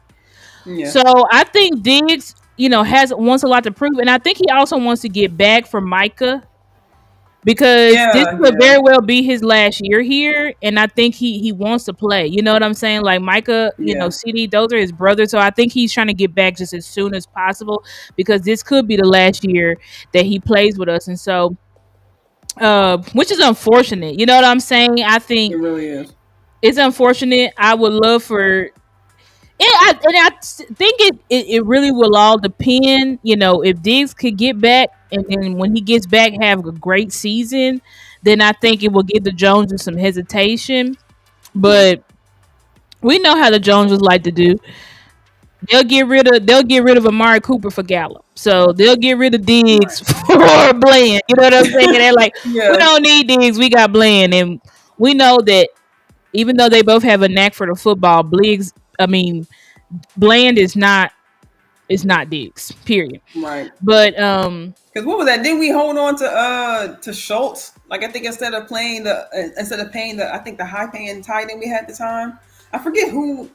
Yeah. So I think Diggs, has wants a lot to prove, and I think he also wants to get back from Micah, because this could very well be his last year here, and I think he wants to play. You know what I'm saying? Like Micah, Yeah. CD, those are his brothers, so I think he's trying to get back just as soon as possible, because this could be the last year that he plays with us, and so, which is unfortunate. You know what I'm saying? I think It really is. it's unfortunate. I would love for. And I think it really will all depend, if Diggs could get back, and then when he gets back have a great season, then I think it will give the Joneses some hesitation. But we know how the Joneses like to do. They'll get rid of Amari Cooper for Gallup. So they'll get rid of Diggs for Bland. You know what I'm saying? They're like, we don't need Diggs, we got Bland. And we know that even though they both have a knack for the football, Bland is not Diggs, period. Right. But because what was that? Didn't we hold on to Schultz? Like I think instead of paying the I think the high paying tight end we had at the time. I forget who.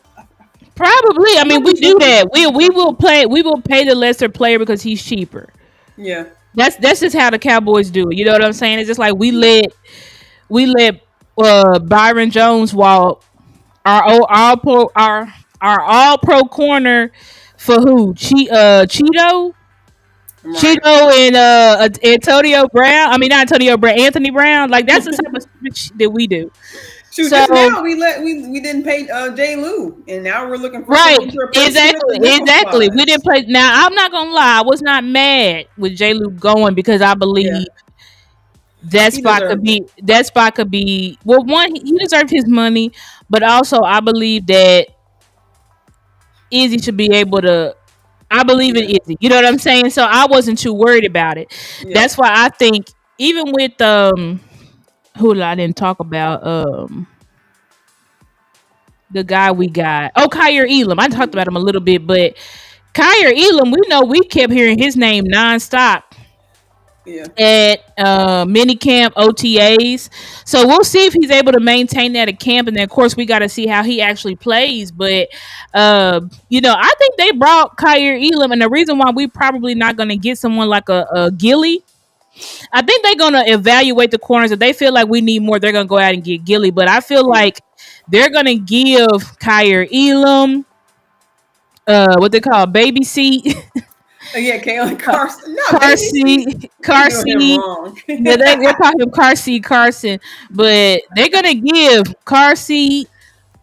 Probably. I mean, we do that. We will pay the lesser player because he's cheaper. Yeah. That's just how the Cowboys do it. You know what I'm saying? It's just like we let Byron Jones walk, our all pro corner for who? Cheeto? Right. Cheeto and Antonio Brown. I mean, not Antonio Brown, Anthony Brown. Like that's the type of shit that we do. Shoot, so now we didn't pay J. Lou, and now we're looking for exactly. We didn't play. Now I'm not gonna lie, I was not mad with J. Lou going, because I believe that spot could be well. One, he deserved his money, but also I believe that Izzy should be able to. I believe in Izzy. You know what I'm saying? So I wasn't too worried about it. Yeah. That's why I think even with who I didn't talk about, the guy we got. Oh, Kyer Elam. I talked about him a little bit, but Kyer Elam, we know we kept hearing his name nonstop. Yeah. At minicamp, OTAs. So we'll see if he's able to maintain that at camp, and then of course we got to see how he actually plays. But I think they brought Kyer Elam, and the reason why we probably not going to get someone like a Gilly, I think they're going to evaluate the corners. If they feel like we need more, they're going to go out and get Gilly. But I feel like they're going to give Kyer Elam what they call baby seat. Yeah, Kalen Carson. No, Carsey. Yeah, they call him Carsey Carson, but they're gonna give Carsey,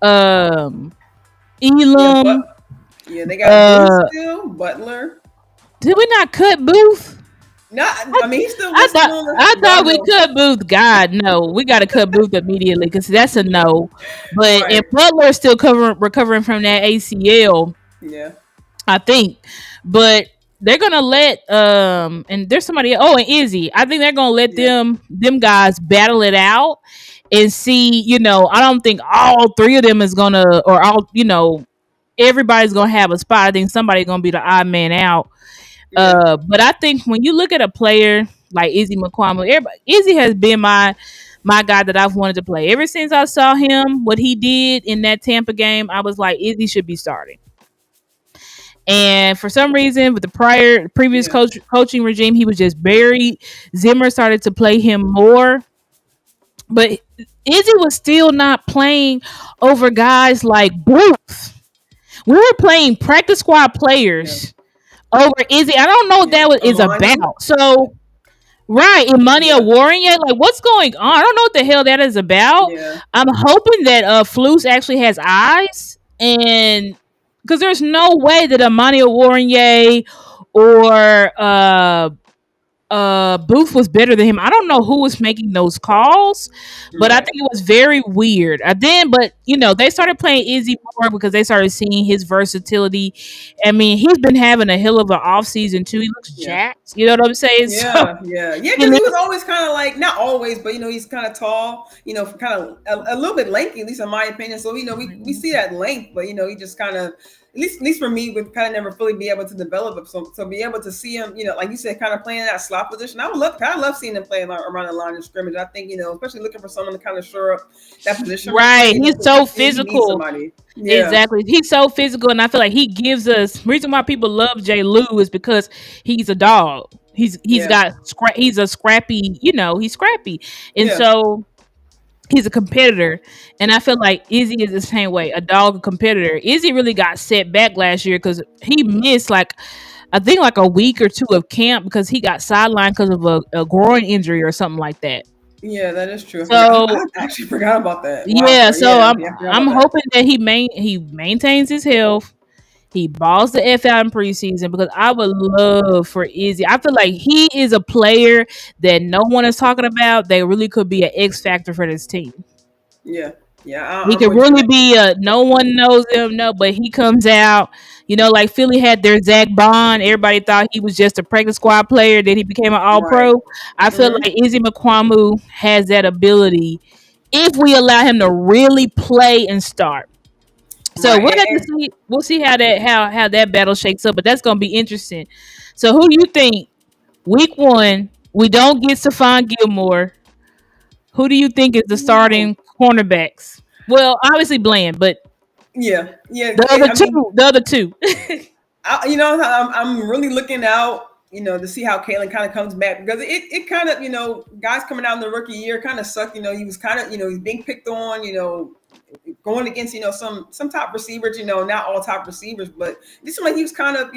Elam. Yeah, they got Booth still. Butler. Did we not cut Booth? No, I mean he's still. I thought we cut Booth. God, no, we got to cut Booth immediately because that's a no. But and Butler is still recovering from that ACL. Yeah, I think, but. They're gonna let and there's somebody. Oh, and Izzy. I think they're gonna let them guys battle it out and see. I don't think all three of them is gonna, or all. Everybody's gonna have a spot. I think somebody's gonna be the odd man out. Yeah. But I think when you look at a player like Izzy McQuamu, Izzy has been my guy that I've wanted to play ever since I saw him. What he did in that Tampa game, I was like, Izzy should be starting. And for some reason, with the previous coaching regime, he was just buried. Zimmer started to play him more. But Izzy was still not playing over guys like Booth. We were playing practice squad players over Izzy. I don't know what that is about. So Right, and money Yeah, awarding yet? Like, what's going on? I don't know what the hell that is about. yeah, I'm hoping that Flus actually has eyes, and because there's no way that Amani Warrenye or Booth was better than him. I don't know who was making those calls, but I right. think it was very weird. But they started playing Izzy more because they started seeing his versatility. I mean, he's been having a hell of an off season too. He looks Yeah. jacked. You know what I'm saying? So, Yeah, yeah, yeah. Because and he was always kind of like, not always, but he's kind of tall. Kind of a little bit lanky, at least in my opinion. So we see that length, but he just kind of, at least for me, would kind of never fully be able to develop it. So be able to see him, like you said, kind of playing that slot position. I love seeing him play around the line of scrimmage. I think especially looking for someone to kind of shore up that position right there. right, he's 'Cause so he needs physical. somebody. Yeah, Exactly. He's so physical, and I feel like he gives us reason why people love Jay Lou is because he's a dog. yeah, He's a scrappy, he's scrappy. And yeah. so he's a competitor. And I feel like Izzy is the same way, a dog, a competitor. Izzy really got set back last year because he missed I think like a week or two of camp because he got sidelined because of a groin injury or something like that. Yeah, that is true. I So actually forgot about that. Wow. yeah, so Yeah, I'm yeah, I forgot I'm about that. hoping that he maintains his health. He balls the F out in preseason because I would love for Izzy. I feel like he is a player that no one is talking about. They really could be an X factor for this team. Yeah, yeah, He I'm could with you. really be a no one knows him, no, but he comes out, like Philly had their Zach Bond. Everybody thought he was just a practice squad player, then he became an all Right. pro. I feel Hmm. like Izzy McQuamu has that ability if we allow him to really play and start. So Right. we'll have to see. We'll see how that battle shakes up, but that's gonna be interesting. So who do you think week one we don't get Stephon Gilmore? Who do you think is the No. starting cornerbacks? Well, obviously Bland, but Yeah, yeah. the other I mean, two, the other two. I'm really looking out, to see how Kalen kind of comes back because it kind of, guys coming out in the rookie year kind of sucked. He was kind of, he's being picked on, going against, some top receivers, not all top receivers, but this seemed like he was kind of,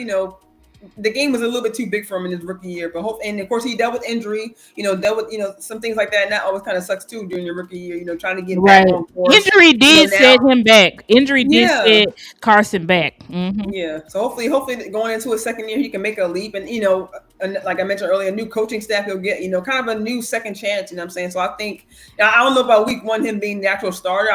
the game was a little bit too big for him in his rookie year. But and of course he dealt with injury, dealt with some things like that, and that always kind of sucks too during your rookie year. Trying to get back Right. on course. Injury did set Now, him back. Injury did yeah, set Carson back. yeah. So hopefully going into his second year, he can make a leap. And like I mentioned earlier, a new coaching staff he'll get, kind of a new second chance. You know what I'm saying? So I think, I don't know about week one, him being the actual starter.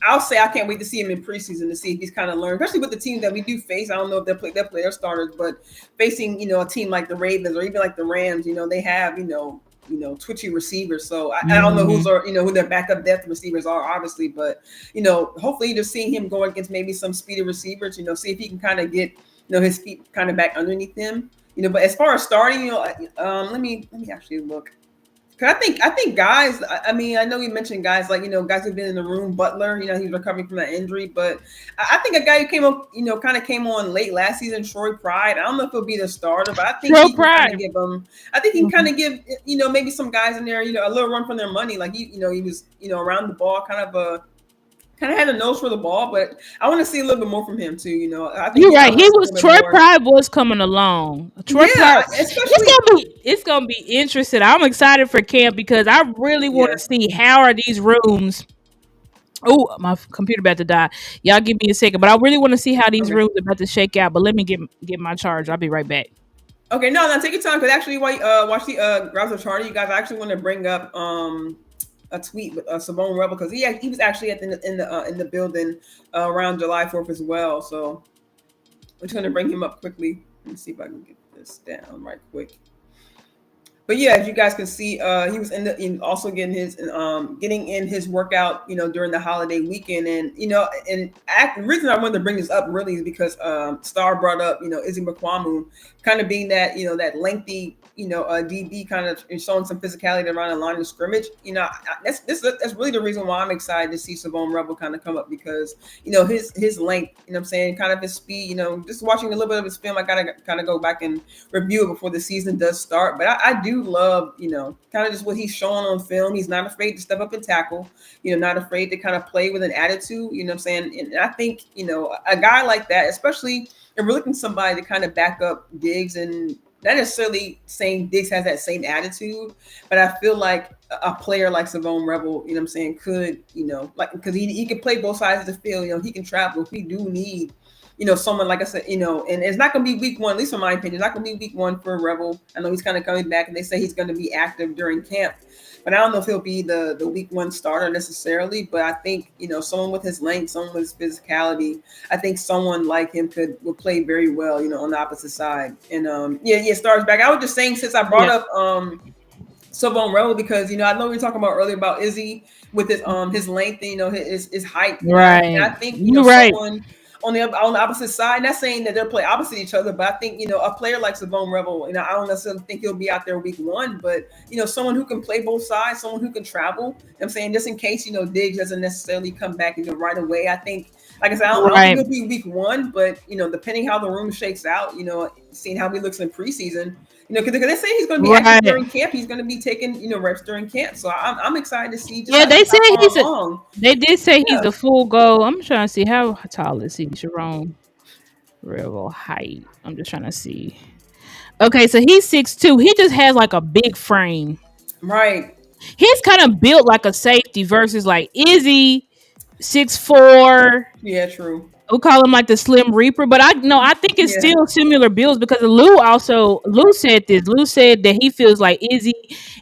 I'll say I can't wait to see him in preseason to see if he's kind of learned, especially with the teams that we do face. I don't know if they'll play their starters, but facing, a team like the Ravens or even like the Rams, they have, twitchy receivers. So I don't know who their backup depth receivers are, obviously, but hopefully just seeing him go against maybe some speedy receivers, see if he can kind of get his feet kind of back underneath him. But as far as starting, let me actually look. Cause I think guys. I mean, I know you mentioned guys like guys who've been in the room. Butler, he's recovering from that injury, but I think a guy who came up, kind of came on late last season, Troy Pride. I don't know if he'll be the starter, but I think Throw he can kind of pride. give them. I think he can kind of give maybe some guys in there a little run for their money. Like he was around the ball, kind of had a nose for the ball, but I want to see a little bit more from him too. I think You're right. I want He to see a was little bit Troy more. Pride was coming along. Troy Yeah, Pride. especially It's gonna be interesting. I'm excited for camp because I really want yeah. to see how are these rooms. Oh, my computer about to die. Y'all give me a second, but I really want to see how these Okay. rooms are about to shake out. But let me get my charge. I'll be right back. Okay, no, take your time because actually, while watch the browser chart, you guys, I actually want to bring up a tweet with Savone Rebel because he was actually in the building around July 4th as well. So we're just gonna bring him up quickly. Let me see if I can get this down right quick. But yeah, as you guys can see, he was also getting in his workout, during the holiday weekend, and the reason I wanted to bring this up really is because Star brought up, Izzy McQuamu kind of being that, that lengthy, DB kind of showing some physicality around the line of scrimmage. That's really the reason why I'm excited to see Savone Rebel kind of come up because his length, what I'm saying, kind of his speed, just watching a little bit of his film, I gotta kind of go back and review it before the season does start. But I do love, kind of just what he's showing on film. He's not afraid to step up and tackle, not afraid to kind of play with an attitude, what I'm saying? And I think, a guy like that, especially if we're looking for somebody to kind of back up Diggs and not necessarily saying Diggs has that same attitude, but I feel like a player like Savone Rebel, you know what I'm saying, could, like, because he can play both sides of the field. He can travel if we do need, someone, like I said, and it's not going to be week one, at least in my opinion. It's not going to be week one for Rebel. I know he's kind of coming back, and they say he's going to be active during camp. But I don't know if he'll be the week one starter necessarily. But I think, someone with his length, someone with his physicality, I think someone like him would play very well, on the opposite side. And Star's back. I was just saying, since I brought up Savone Rebel, because I know we were talking about earlier about Izzy with his length, and his height. Right. And I think someone on the opposite side, not saying that they'll play opposite each other, but I think a player like Savone Rebel, I don't necessarily think he'll be out there week one, but someone who can play both sides, someone who can travel. I'm saying, just in case Diggs doesn't necessarily come back right away. I think, like I said, I don't think it'll be week one, but depending how the room shakes out, seeing how he looks in preseason. Because they say he's going to be active during camp. He's going to be taking, reps during camp. So I'm excited to see. They said they did say he's a full go. I'm trying to see how tall is he, Sharon Rebel height. I'm just trying to see. Okay, so he's 6'2". He just has like a big frame. Right. He's kind of built like a safety versus like Izzy, 6'4". Yeah, true. We call him like the Slim Reaper, but I think it's still similar builds, because Lou said this. Lou said that he feels like Izzy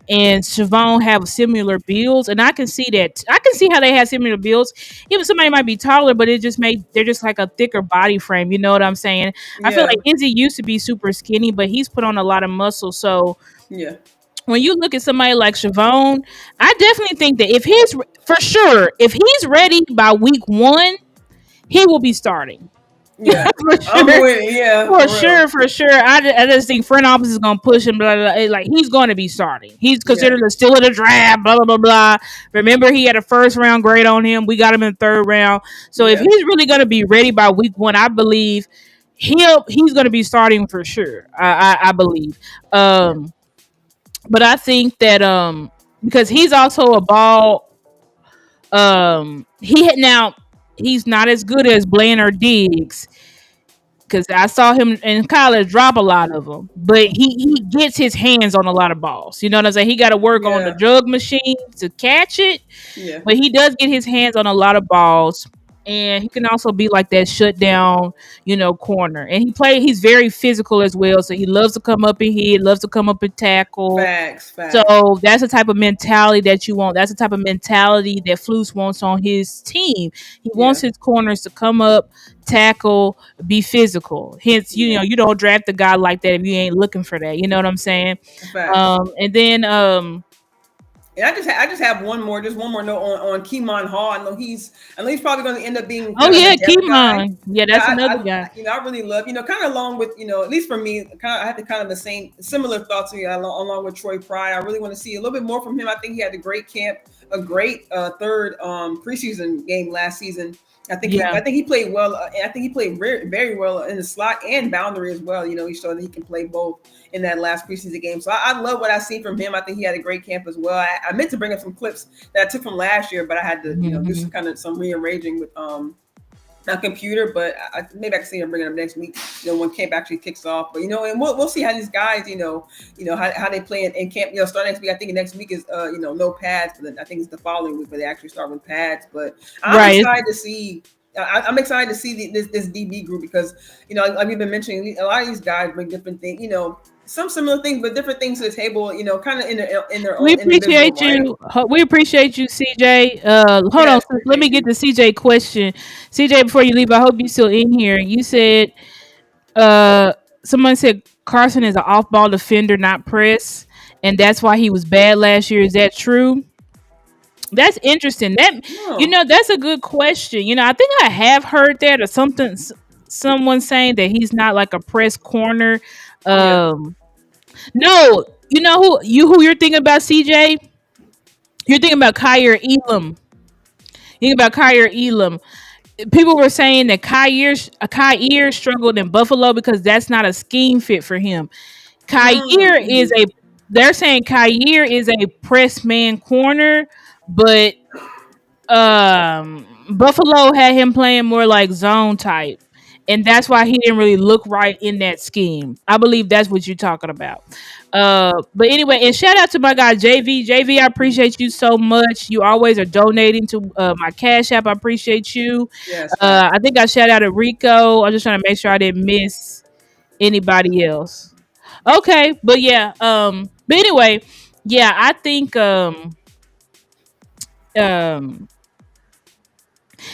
and Siobhan have similar builds, and I can see that. I can see how they have similar builds. Even somebody might be taller, but they're just like a thicker body frame. You know what I'm saying? Yeah. I feel like Izzy used to be super skinny, but he's put on a lot of muscle. So yeah. When you look at somebody like Siobhan, I definitely think that if he's ready by week one, he will be starting. Yeah, for sure. I'm with it. Yeah, for sure. I just think front office is gonna push him. Blah, blah, blah. Like, he's going to be starting. He's considered still in the draft. Blah blah blah blah. Remember, he had a first round grade on him. We got him in the third round. So if he's really gonna be ready by week one, I believe he's gonna be starting for sure. I believe. But I think that because he's also a ball. He's not as good as Blaine or Diggs, because I saw him in college drop a lot of them, but he gets his hands on a lot of balls. You know what I'm saying? He got to work on the drug machine to catch it, but he does get his hands on a lot of balls. And he can also be like that shutdown, corner. And he's very physical as well. So he loves to come up and hit, loves to come up and tackle. Facts. So that's the type of mentality that you want. That's the type of mentality that Flus wants on his team. He wants his corners to come up, tackle, be physical. Hence, you don't draft a guy like that if you ain't looking for that. You know what I'm saying? Facts. And then and I just have one more note on Keemon Hall. I know he's probably going to end up being. Keemon. Yeah, that's another guy. I really love, kind of along with, at least for me, I have the similar thoughts along with Troy Pride. I really want to see a little bit more from him. I think he had a great camp, a great third preseason game last season. I think he played well. I think he played very, very well in the slot and boundary as well. He showed that he can play both in that last preseason game. So I love what I see from him. I think he had a great camp as well. I meant to bring up some clips that I took from last year, but I had to do some rearranging with my computer. But maybe I can see him bringing up next week. When camp actually kicks off. But and we'll see how these guys how they play in camp. Start next week. I think next week is no pads, but then I think it's the following week where they actually start with pads. But I'm excited to see. I'm excited to see this DB group, because like we've been mentioning, a lot of these guys bring different things. Some similar things, but different things to the table. Kind of in their own. We appreciate you. Right? We appreciate you, CJ. Hold on, let me get the CJ question. CJ, before you leave, I hope you're still in here. You said, someone said Carson is an off-ball defender, not press, and that's why he was bad last year. Is that true? That's interesting. That's a good question. I think I have heard that or something. Someone saying that he's not like a press corner. No, who you're thinking about, CJ? You're thinking about Kyer Elam. People were saying that Kyer struggled in Buffalo because that's not a scheme fit for him. They're saying Kyer is a press man corner, but Buffalo had him playing more like zone type. and that's why he didn't really look right in that scheme. I believe that's what you're talking about. But anyway, and shout out to my guy JV. JV, I appreciate you so much. You always are donating to my Cash App. I appreciate you. Yes, facts. I think I shout out to Rico. I'm just trying to make sure I didn't miss anybody else. Okay, but yeah. But anyway, yeah, I think um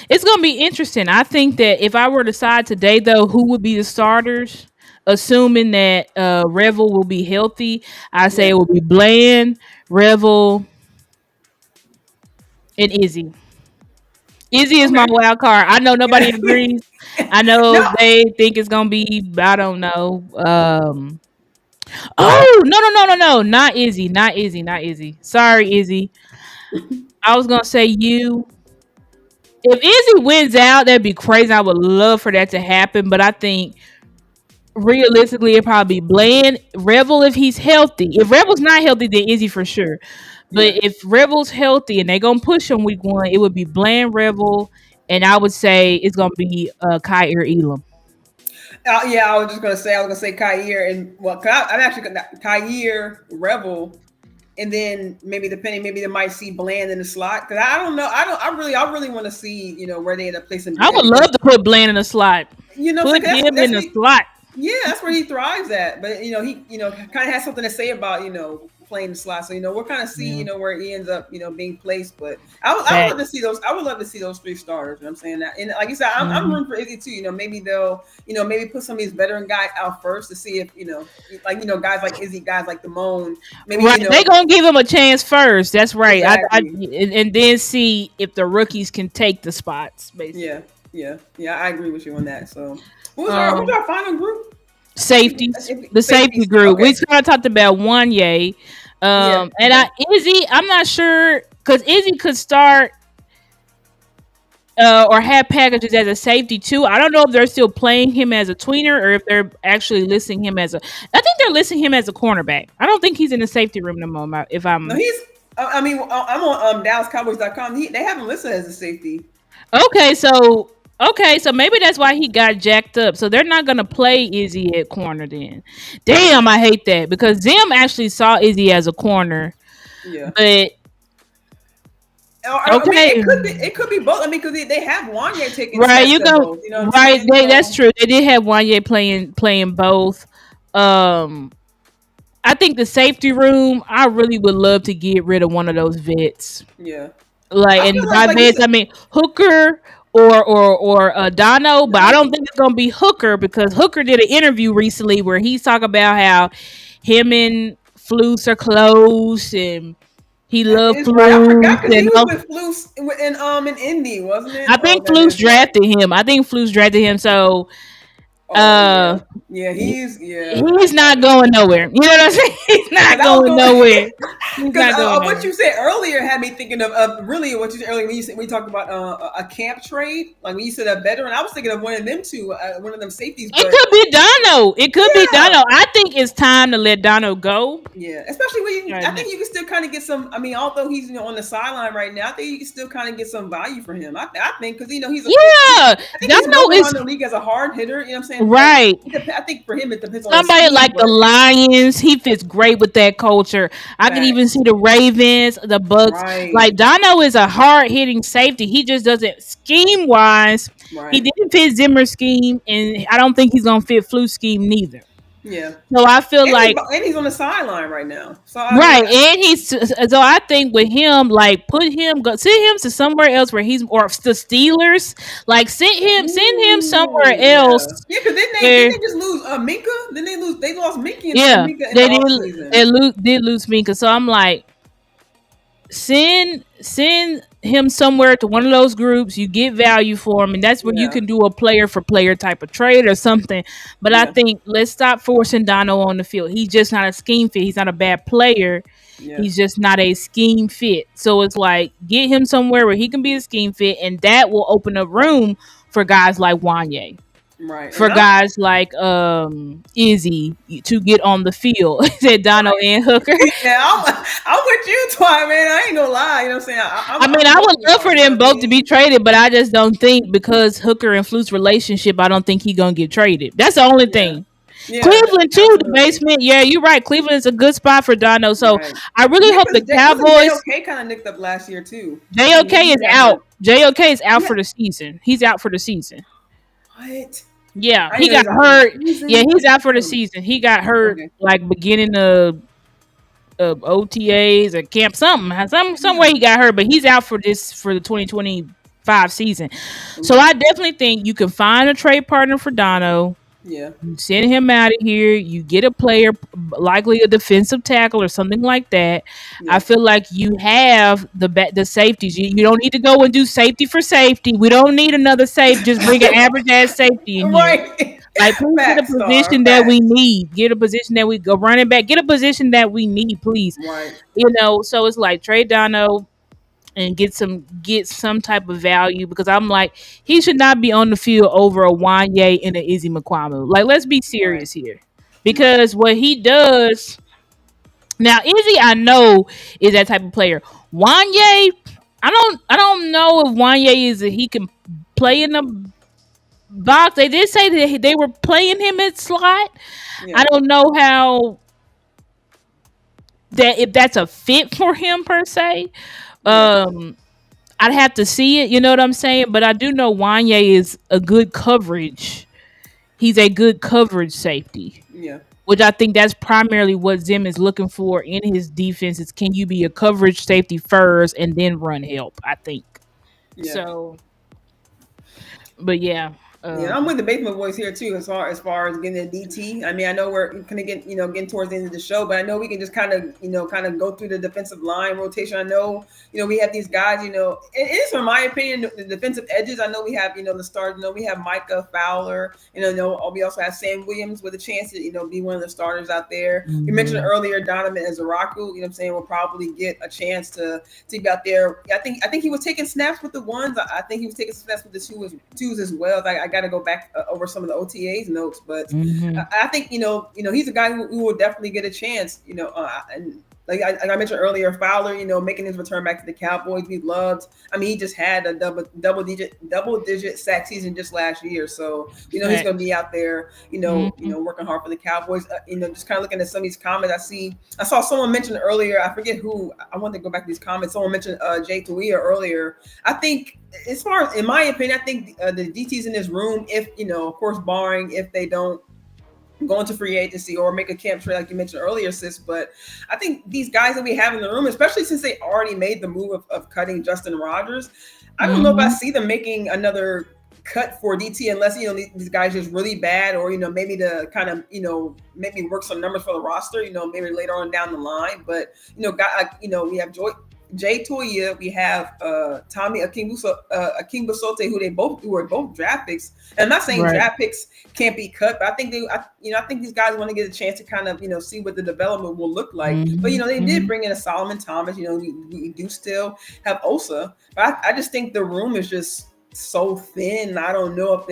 it's gonna be interesting. I think that if I were to decide today, though, who would be the starters, assuming that Revel will be healthy, I say Yeah. it will be Bland, Revel, and Izzy. Izzy is my Okay. wild card. I know nobody agrees. I know No. they think it's gonna be. I don't know. Oh, no! Not Izzy. Not Izzy. Not Izzy. Sorry, Izzy. I was gonna say you. If Izzy wins out, that'd be crazy. I would love for that to happen, but I think realistically, it probably be Bland, Revel if he's healthy. If Revel's not healthy, then Izzy for sure. But Yeah. if Revel's healthy and they gonna push him week 1, it would be Bland, Revel, and I would say it's gonna be Kyrie Elam. Yeah, I was gonna say Kair and well, I'm actually gonna Kair Rebel, and then maybe depending, maybe they might see Bland in the slot because I don't know. I really want to see where they end up placing I Bland would because love to put Bland in the slot. like Put him that's in the slot. yeah, that's where he thrives at. But he kind of has something to say about playing the slot. So we'll kind of see Yeah. where he ends up being placed. But I would love to see those. I would love to see those 3 starters. You know what I'm saying that. And like you said, I'm rooting for Izzy too. Maybe they'll maybe put some of these veteran guys out first to see if guys like Izzy, guys like Damone, maybe Right, they gonna give him a chance first. That's right. exactly. And then see if the rookies can take the spots. Basically, Yeah. I agree with you on that. So who's um, our final group? safeties, the safety Safeties. group. Okay. We kind of talked about Wanye, Yeah. and Izzy. I'm not sure because Izzy could start or have packages as a safety too. I don't know if they're still playing him as a tweener or if they're actually listing him as a. I think they're listing him as a cornerback. I don't think he's in the safety room no more. If I'm No, he's. I mean, I'm on DallasCowboys.com. They have him listed as a safety. Okay, so maybe that's why he got jacked up. So they're not gonna play Izzy at corner then. Damn, I hate that because Zim actually saw Izzy as a corner, Yeah. but I mean, okay, it could be both. I mean, because they have Wanye taking right, snaps you at go both. You know what I'm right. saying? That's true. They did have Wanye playing both. I think the safety room. I really would love to get rid of one of those vets. Yeah. Like, I feel and by like you vets, said, I mean Hooker or Dono, but I don't think it's gonna be Hooker because Hooker did an interview recently where he's talking about how him and Flus are close and he loved it's right. I Flus forgot because he and was with Flus in Indy, wasn't it? I Oh, think that Flus is right. drafted him. I think Flus drafted him, so Oh uh yeah. Yeah, I he's got not it. going nowhere. You know what I'm saying? He's not Because I was going going nowhere. He's because not going what nowhere. you said earlier had me thinking of really what you said earlier when you talked about a camp trade, like when you said a veteran. I was thinking of one of them two, one of them safeties. It But could be Dono. It could be yeah, Dono. I think it's time to let Dono go. yeah, especially when Right I now. think you can still kind of get some. I mean, although he's on the sideline right now, I think you can still kind of get some value for him. I think because he's a Yeah, I think he's Dono known is around the league as a hard hitter. You know what I'm saying? right. I think for him it depends on his Somebody scheme, like the but Lions, he fits great with that culture. I can even facts, see the Ravens, the Bucks. right, Like Dono is a hard hitting safety. He just doesn't scheme wise. He right, didn't fit Zimmer's scheme, and I don't think he's gonna fit Flu's scheme neither. yeah. So I feel like And he's on the sideline right now. So I mean, right, and he's so I think with him, like send him to somewhere else where he's or the Steelers, like send him somewhere ooh, else yeah, yeah. Because where didn't they just lose Minka? Then they lost Minka and yeah Minka in the they did offseason. did lose Minka. So I'm like send him somewhere to one of those groups. You get value for him, and that's where you Yeah, can do a player for player type of trade or something. But I yeah, think let's stop forcing Dono on the field. He's just not a scheme fit. He's not a bad player. yeah, He's just not a scheme fit. So it's like get him somewhere where he can be a scheme fit, and that will open up room for guys like Wanye. Right. for guys like Izzy to get on the field. Said Dono and Hooker. Yeah, I'm with you, Twy, man. I ain't gonna lie. You know what I'm saying? I mean, I would love for them both to be traded, but I just don't think because Hooker and Flute's relationship, I don't think he's gonna get traded. That's the only thing. Yeah, Cleveland too, absolutely. the basement. Yeah, you're right. Cleveland's a good spot for Dono. So Right. I really hope the Cowboys. JOK kind of nicked up last year too. JOK is out. JOK is out for the season. He's out for the season. What? Yeah, he got hurt. Yeah, he's out for the season. He got hurt like beginning of OTAs or camp some way he got hurt, but he's out for the 2025 season. So I definitely think you can find a trade partner for Dono. Yeah. You send him out of here. You get a player, likely a defensive tackle or something like that. Yeah. I feel like you have the safeties. You don't need to go and do safety for safety. We don't need another safety. Just bring an average ass safety in here. Right. Like, please get a position that we need. Get a position that we go running back. Get a position that we need, please. Right. So it's like trade Dono and get some type of value, because I'm like, he should not be on the field over a Wanye and an Izzy McQuamu. Like, let's be serious here, because what he does now, Izzy, I know, is that type of player. Wanye, I don't know if Wanye he can play in the box. They did say that they were playing him at slot. I don't know how if that's a fit for him per se. I'd have to see it, you know what I'm saying? But I do know Wanye is a good coverage. He's a good coverage safety. Yeah. Which I think that's primarily what Zim is looking for in his defense is, can you be a coverage safety first and then run help, I think. Yeah. So, but yeah. I'm with the basement boys here too, as far as getting a DT. I mean, I know we're kind of getting towards the end of the show, but I know we can just kind of go through the defensive line rotation. I know, we have these guys, it is, from my opinion, the defensive edges. I know we have, the stars. We have Micah Fowler. We also have Sam Williams with a chance to, be one of the starters out there. Mm-hmm. You mentioned earlier Donovan Ezaraku. Will probably get a chance to be out there. I think he was taking snaps with the ones. I think he was taking snaps with the twos as well. I got to go back over some of the OTAs notes, but I think he's a guy who will definitely get a chance. And like I mentioned earlier, Fowler, making his return back to the Cowboys, we loved. I mean, he just had a double digit sack season just last year, so he's going to be out there, working hard for the Cowboys. Just kind of looking at some of these comments, I saw someone mention earlier. I forget who. I wanted to go back to these comments. Someone mentioned Jay Tuia earlier. I think, as far as, in my opinion, I think the DTs in this room, if of course, barring if they don't go into free agency or make a camp trade like you mentioned earlier, sis. But I think these guys that we have in the room, especially since they already made the move of cutting Justin Rogers, I don't know if I see them making another cut for DT unless these guys just really bad, or maybe to kind of maybe work some numbers for the roster, maybe later on down the line. But we have Jay Tuia, we have Tommy Akingbasote, who are both draft picks. And I'm not saying draft picks can't be cut, but I think I think these guys want to get a chance to kind of see what the development will look like. But they did bring in a Solomon Thomas. We do still have Osa, but I just think the room is just so thin. I don't know if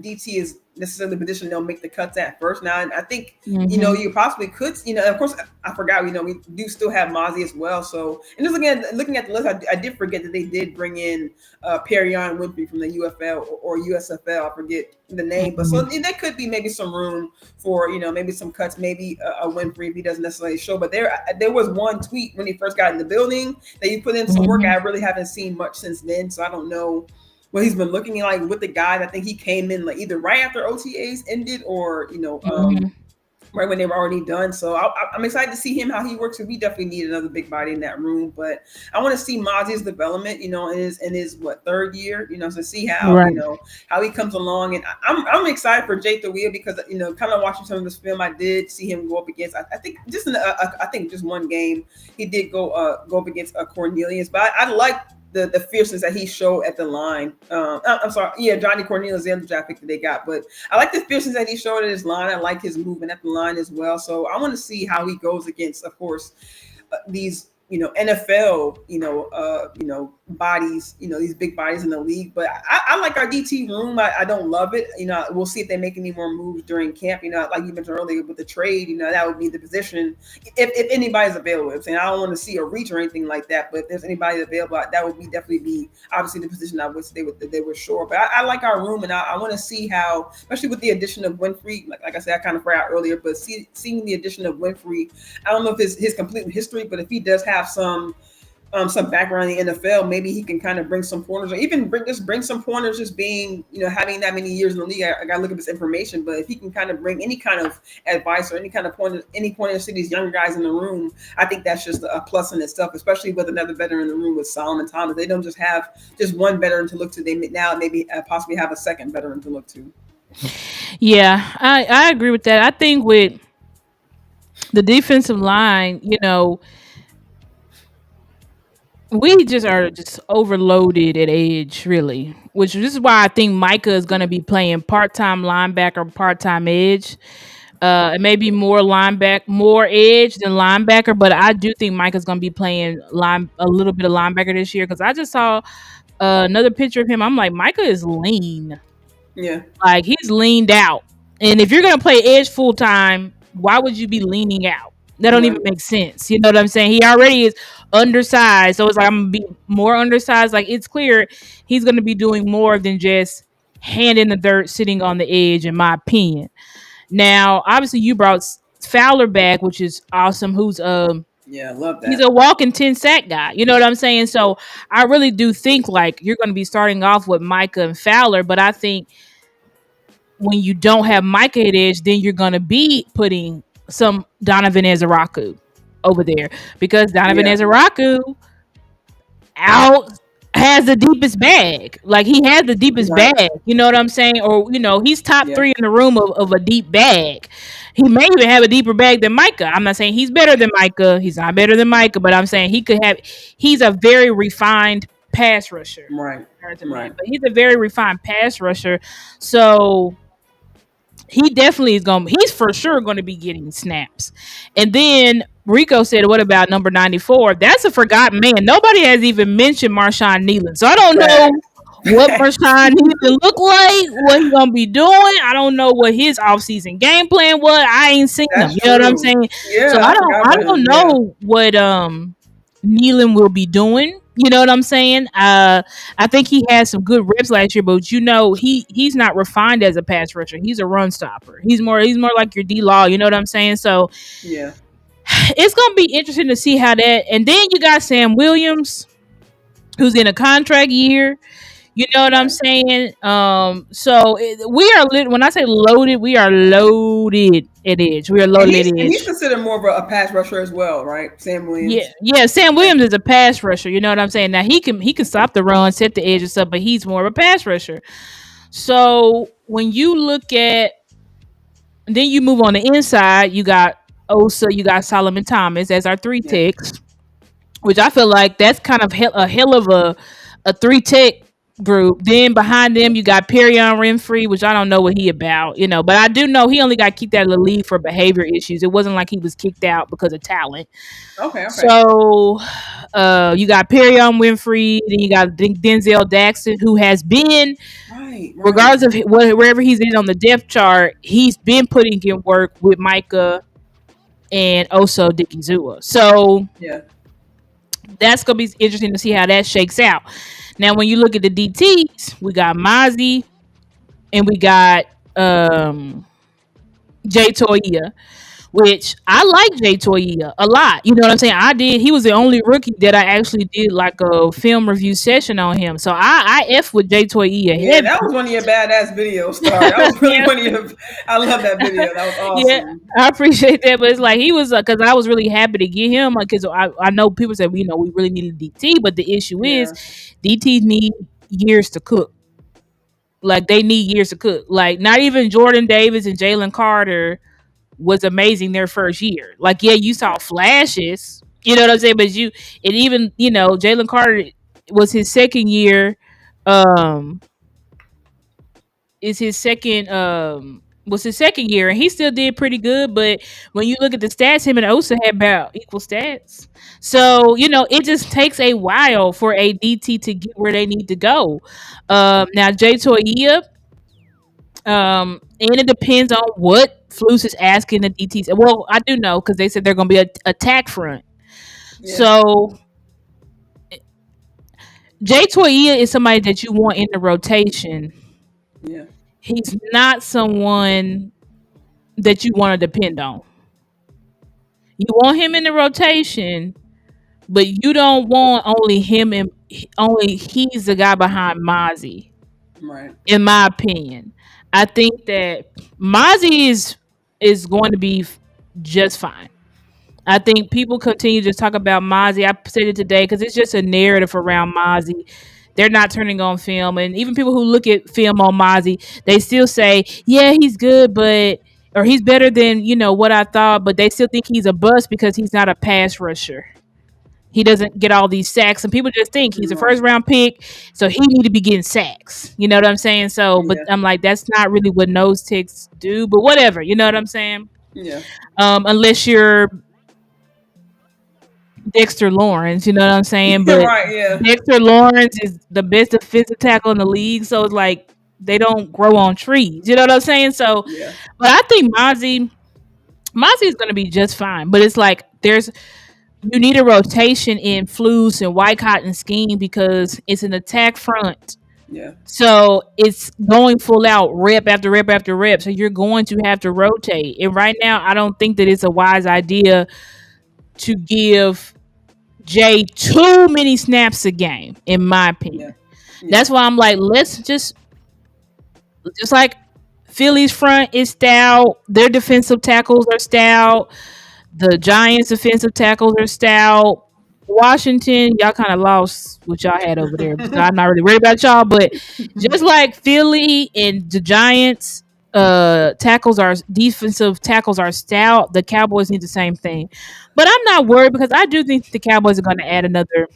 DT is necessarily the position they'll make the cuts at first. Now, and I think you possibly could. Of course, I forgot. We do still have Mozzie as well. So, and just looking at the list, I did forget that they did bring in Perrion Winfrey from the UFL or USFL. I forget the name, but so there could be maybe some room for maybe some cuts, maybe a Winfrey if he doesn't necessarily show. But there was one tweet when he first got in the building that he put in some work. I really haven't seen much since then, so I don't know what he's been looking like with the guys. I think he came in like either right after OTAs ended or right when they were already done. So I'm excited to see him, how he works, because we definitely need another big body in that room. But I want to see Mozzie's development, in his third year, to see how how he comes along. And I'm excited for Jay Tuia because kind of watching some of this film, I did see him go up against. I think just just one game he did go up against Cornelius, but I like the fierceness that he showed at the line. I'm sorry. Yeah, Johnny Cornelius, the other draft pick that they got. But I like the fierceness that he showed at his line. I like his movement at the line as well. So I want to see how he goes against, of course, these, NFL, bodies, these big bodies in the league. But I like our DT room. I don't love it. We'll see if they make any more moves during camp. Like you mentioned earlier with the trade, that would be the position if anybody's available. I'm saying I don't want to see a reach or anything like that. But if there's anybody available, that would definitely be obviously the position I wish they were sure. But I like our room, and I want to see how, especially with the addition of Winfrey. Like I said, I kind of forgot earlier, but seeing the addition of Winfrey, I don't know if his complete history, but if he does have some background in the NFL, maybe he can kind of bring some pointers, or even bring some pointers. Just being, having that many years in the league, I got to look at this information. But if he can kind of bring any kind of advice or any kind of pointers to these younger guys in the room, I think that's just a plus in itself. Especially with another veteran in the room with Solomon Thomas, they don't just have just one veteran to look to. They now maybe possibly have a second veteran to look to. Yeah, I agree with that. I think with the defensive line, we just are just overloaded at edge, really. Which this is why I think Micah is going to be playing part-time linebacker, part-time edge. It may be more more edge than linebacker, but I do think Micah's going to be playing a little bit of linebacker this year, because I just saw another picture of him. I'm like, Micah is lean. Yeah, like he's leaned out. And if you're going to play edge full time, why would you be leaning out? That don't even make sense. You know what I'm saying? He already is undersized. So it's like, I'm going to be more undersized. Like, it's clear he's going to be doing more than just hand in the dirt, sitting on the edge, in my opinion. Now, obviously, you brought Fowler back, which is awesome. Who's yeah, I love that. He's a walking 10 sack guy. You know what I'm saying? So I really do think like you're going to be starting off with Micah and Fowler, but I think when you don't have Micah at edge, then you're going to be putting some Donovan Ezeraku over there, because Donovan Ezeraku has the deepest bag. Like, he has the deepest bag. You know what I'm saying? Or, he's top 3 in the room of a deep bag. He may even have a deeper bag than Micah. I'm not saying he's better than Micah. He's not better than Micah, but I'm saying he's a very refined pass rusher. Right. But he's a very refined pass rusher. So he definitely he's for sure going to be getting snaps. And then Rico said, what about number 94? That's a forgotten man. Nobody has even mentioned Marshawn Nealon. So I don't know what Marshawn Nealon look like, what he's going to be doing. I don't know what his offseason game plan was. I ain't seen him. You know what I'm saying? Yeah, so I don't know what Nealon will be doing. You know what I'm saying? I think he had some good reps last year, but he's not refined as a pass rusher. He's a run stopper. He's more like your D-Law. You know what I'm saying? So yeah, it's gonna be interesting to see how that. And then you got Sam Williams, who's in a contract year. You know what I'm saying? So we are when I say loaded, we are loaded at edge. We are loaded at edge. And he's considered more of a pass rusher as well, right? Sam Williams. Yeah. Sam Williams is a pass rusher. You know what I'm saying? Now he can stop the run, set the edge and stuff, but he's more of a pass rusher. So when you look at, then you move on the inside, you got Osa, you got Solomon Thomas as our 3 techs, which I feel like that's kind of a hell of a 3 tech group. Then behind them you got Perion Renfrey, which I don't know what he about, but I do know he only got kicked out of the league for behavior issues. It wasn't like he was kicked out because of talent. Okay. So you got Perion Winfrey, then you got Denzel Daxon, who has been, regardless of wherever he's in on the depth chart, he's been putting in work with Micah and also Dikizua. So that's gonna be interesting to see how that shakes out. Now, when you look at the DTs, we got Mozzie and we got Jay Toia, which I like Jay Toia a lot. You know what I'm saying? He was the only rookie that I actually did like a film review session on him. So I F with Jay Toia. Yeah, that was one of your badass videos, Star. That was really one of your, I love that video. That was awesome. Yeah, I appreciate that. But it's like he was, because I was really happy to get him, because I know people said, we really needed DT, but the issue is DTs need years to cook. Like, they need years to cook. Like, not even Jordan Davis and Jalen Carter was amazing their first year. Like, you saw flashes, you know what I'm saying? But Jalen Carter was his second year, is his second was his second year, and he still did pretty good. But when you look at the stats, him and Osa had about equal stats. So it just takes a while for a DT to get where they need to go. Now Jay Toia, and it depends on what Flus is asking the DTs. Well, I do know because they said they're going to be a attack front. Yeah. So Jay Toia is somebody that you want in the rotation. Yeah. He's not someone that you want to depend on. You want him in the rotation, but you don't want only him and only he's the guy behind Mozzie. Right. In my opinion, I think that Mozzie is going to be just fine. I think people continue to talk about Mozzie. I said it today because it's just a narrative around Mozzie. They're not turning on film, and even people who look at film on Mozzie, they still say, "Yeah, he's good, but or he's better than what I thought," but they still think he's a bust because he's not a pass rusher. He doesn't get all these sacks, and people just think he's a first round pick, so he need to be getting sacks. You know what I'm saying? So, but I'm like, that's not really what nose ticks do. But whatever, you know what I'm saying? Yeah. Unless you're Dexter Lawrence, you know what I'm saying? But right. Yeah. Dexter Lawrence is the best defensive tackle in the league, so it's like they don't grow on trees. You know what I'm saying? So, Yeah. but I think Mozzie is going to be just fine. But it's like you need a rotation in Flus and Wycott and scheme because it's an attack front. Yeah. So it's going full out rep after rep after rep. So you're going to have to rotate. And right now, I don't think that it's a wise idea to give Jay too many snaps a game, in my opinion. Yeah. That's why I'm like, let's just like Philly's front is stout. Their defensive tackles are stout. The Giants' defensive tackles are stout. Washington, y'all kind of lost what y'all had over there. So I'm not really worried about y'all. But just like Philly and the Giants, defensive tackles are stout. The Cowboys need the same thing. But I'm not worried because I do think the Cowboys are going to add another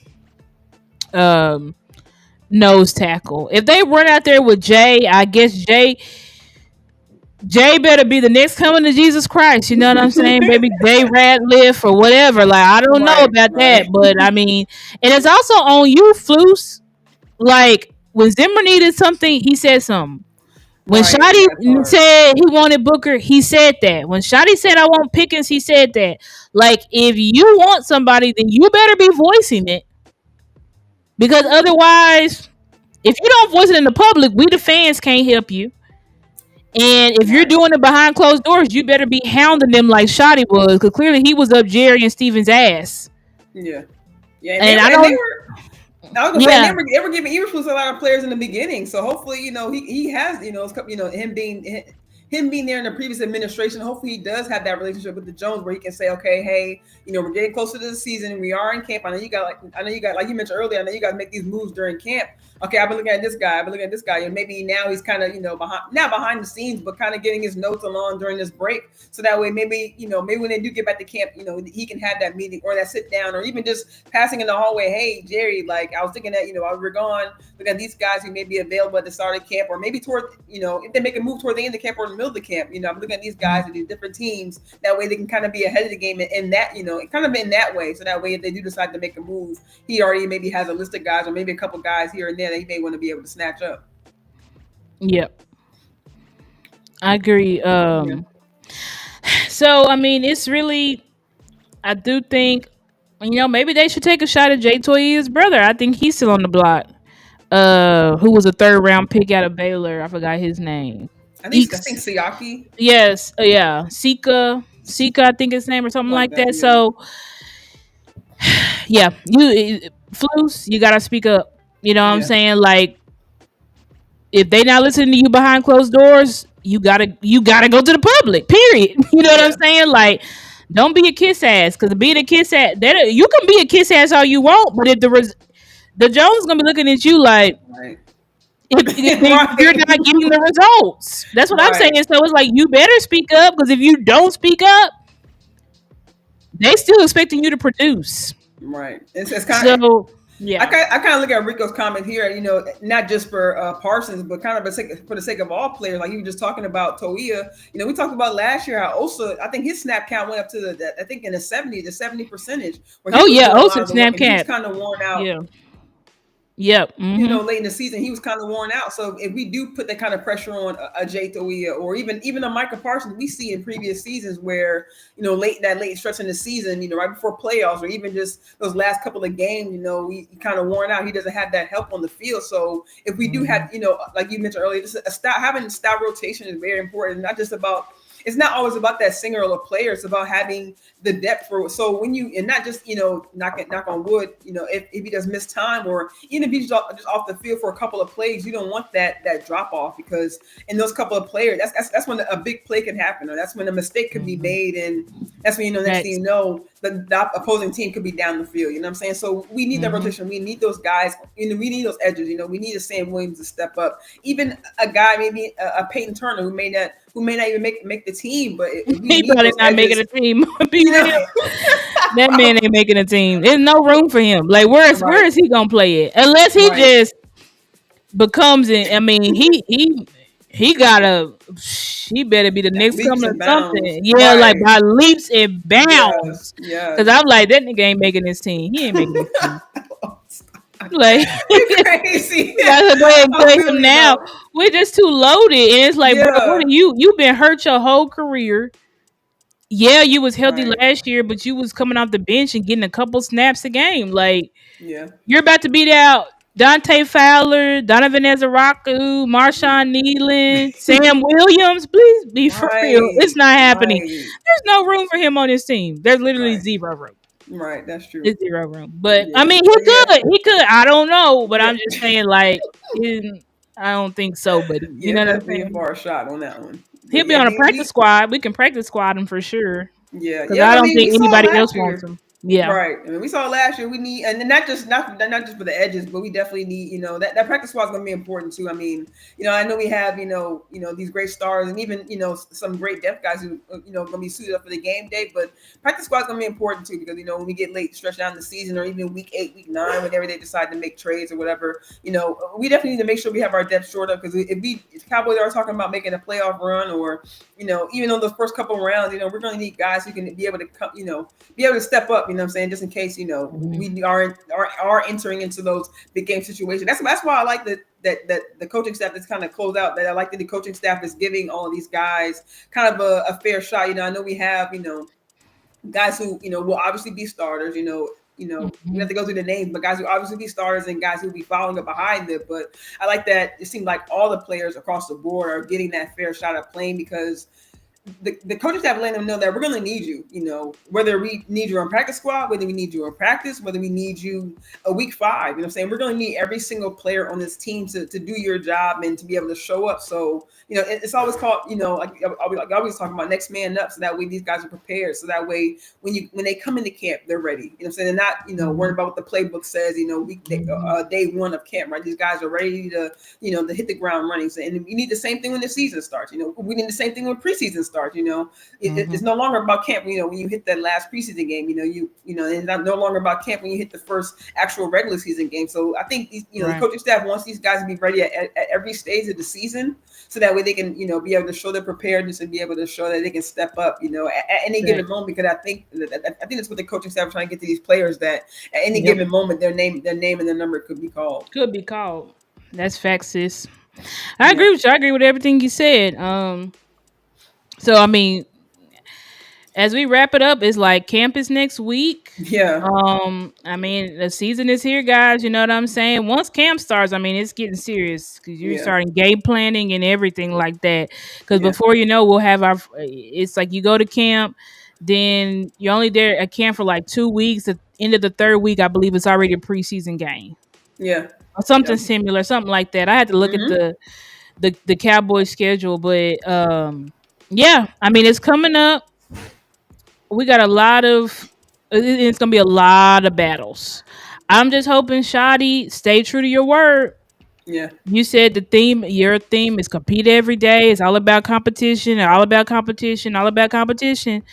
nose tackle. If they run out there with Jay, I guess Jay better be the next coming to Jesus Christ. You know what I'm saying? Maybe Jay Ratliff or whatever. Like, I don't know about that. But, I mean, and it's also on you, Flus. Like, when Zimmer needed something, he said something. When Shotty said he wanted Booker, he said that. When Shotty said, I want Pickens, he said that. Like, if you want somebody, then you better be voicing it. Because otherwise, if you don't voice it in the public, we the fans can't help you. And if you're doing it behind closed doors, you better be hounding them like Shotty was, because clearly he was up Jerry and Steven's ass. Yeah. Yeah, they were giving Eberflus a lot of players in the beginning, so hopefully, he has, him being there in the previous administration. Hopefully, he does have that relationship with the Jones where he can say, okay, hey, we're getting closer to the season. We are in camp. I know you got, like you mentioned earlier, I know you got to make these moves during camp. Okay, I've been looking at this guy. And maybe now he's kind of, behind the scenes, but kind of getting his notes along during this break. So that way, maybe when they do get back to camp, he can have that meeting or that sit down, or even just passing in the hallway. Hey, Jerry, like I was thinking that, we're gone. Look at these guys who may be available at the start of camp, or maybe toward, if they make a move toward the end of camp or in the middle of the camp. I'm looking at these guys and these different teams. That way they can kind of be ahead of the game in that, kind of in that way. So that way, if they do decide to make a move, he already maybe has a list of guys or maybe a couple guys here and there that he may want to be able to snatch up. Yep. I agree. So, I mean, it's really, I do think, maybe they should take a shot at Jay Toya's brother. I think he's still on the block. Who was a 3rd round pick out of Baylor. I forgot his name. I think Siaki. Yes. Yeah. Sika, I think his name or something like that. Yeah. So, yeah, Flus, you got to speak up. You know what I'm saying? Like, if they not listening to you behind closed doors, you gotta go to the public. Period. You know what I'm saying? Like, don't be a kiss ass, because being a kiss ass, you can be a kiss ass all you want, but if the Jones is gonna be looking at you like, if you're not getting the results. That's what I'm saying. So it's like, you better speak up, because if you don't speak up, they still expecting you to produce. Right. It's kind of. Yeah. I kind of look at Rico's comment here, not just for Parsons, but kind of for the sake of all players. Like you were just talking about Toia. We talked about last year how Osa, I think his snap count went up to I think in the 70 percentage, where he Oh was yeah. doing a lot Ocean of the work snap and he was cap. kind of worn out. Yeah. Yep. Mm-hmm. Late in the season, he was kind of worn out. So if we do put that kind of pressure on a Jay Toia or even a Micah Parsons, we see in previous seasons where late stretch in the season, right before playoffs or even just those last couple of games, he kind of worn out. He doesn't have that help on the field. So if we do have, like you mentioned earlier, just having style rotation is very important. Not just about. It's not always about that singular player. It's about having the depth for. So when and not just knock on wood, if he does miss time or even if he's just off the field for a couple of plays, you don't want that drop off because in those couple of players, that's when a big play can happen, or that's when a mistake could be made, and that's when next thing you know the opposing team could be down the field. You know what I'm saying? So we need that rotation. We need those guys. We need those edges. We need a Sam Williams to step up. Even a guy, maybe a Peyton Turner who may not even make the team, but He probably not making a team. Be real. That man ain't making a team. There's no room for him. Like where is he gonna play it? Unless he just becomes it. I mean, he gotta. He better be the next coming or something. Yeah, like by leaps and bounds. Yeah. Because I'm like that nigga ain't making his team. He ain't making his team. Like crazy. Gotta go ahead and play him now. We're just too loaded, and it's like, bro, what are you? You've been hurt your whole career. Yeah, you was healthy last year, but you was coming off the bench and getting a couple snaps a game. Like, you're about to beat out Dante Fowler, Donovan Ezeraku, Marshawn Nealon, Sam Williams. Please be for real. It's not happening. There's no room for him on this team. There's literally zero room. Right, that's true. It's zero room. But I mean, he could. He could. I don't know, but I'm just saying, like, I don't think so. But you know what I'm saying? A far shot on that one. He'll be on a practice squad. We can practice squad him for sure. Yeah, because I don't think anybody else wants him. Yeah, right. I mean, we saw last year. We need, and not just for the edges, but we definitely need. That practice squad is going to be important too. I mean, I know we have these great stars and even some great depth guys who going to be suited up for the game day. But practice squad is going to be important too because when we get late stretch down the season or even week 8, week 9, whenever they decide to make trades or whatever, we definitely need to make sure we have our depth short up because if the Cowboys are talking about making a playoff run or even on those first couple of rounds, we're going to need guys who can be able to come, be able to step up. You know what I'm saying? Just in case, we are entering into those big game situations. That's why I like that the coaching staff that's kind of closed out. That I like that the coaching staff is giving all of these guys kind of a fair shot. I know we have guys who will obviously be starters. We have to go through the names, but guys who obviously be starters and guys who will be following up behind them. But I like that it seems like all the players across the board are getting that fair shot at playing because the coaching staff letting them know that we're going to need you, whether we need you on practice squad, whether we need you in practice, whether we need you a week 5, you know what I'm saying? We're going to need every single player on this team to do your job and to be able to show up. So, it's always called, like I always talking about next man up. So that way these guys are prepared. So that way when they come into camp, they're ready. You know what I'm saying? They're not, worried about what the playbook says, day 1 of camp, right? These guys are ready to, to hit the ground running. So, and you need the same thing when the season starts. We need the same thing when preseason starts. It's no longer about camp. When you hit that last preseason game, it's no longer about camp when you hit the first actual regular season game. So I think the coaching staff wants these guys to be ready at every stage of the season, so that way they can be able to show their preparedness and be able to show that they can step up at any given moment. Because I think that's what the coaching staff is trying to get to these players, that at any given moment their name and their number could be called. That's facts, sis. I agree with you. I agree with everything you said. So I mean, as we wrap it up, it's like camp is next week. Yeah. I mean, the season is here, guys. You know what I'm saying? Once camp starts, I mean, it's getting serious because you're starting game planning and everything like that. Because before you know, we'll have it's like you go to camp, then you're only there at camp for like 2 weeks. At the end of the 3rd week, I believe it's already a preseason game. Yeah. Or something similar, something like that. I had to look at the Cowboys schedule, but yeah, I mean, it's coming up. We got it's going to be a lot of battles. I'm just hoping, Shadi, stay true to your word. Yeah. You said your theme is compete every day. It's all about competition, all about competition, all about competition.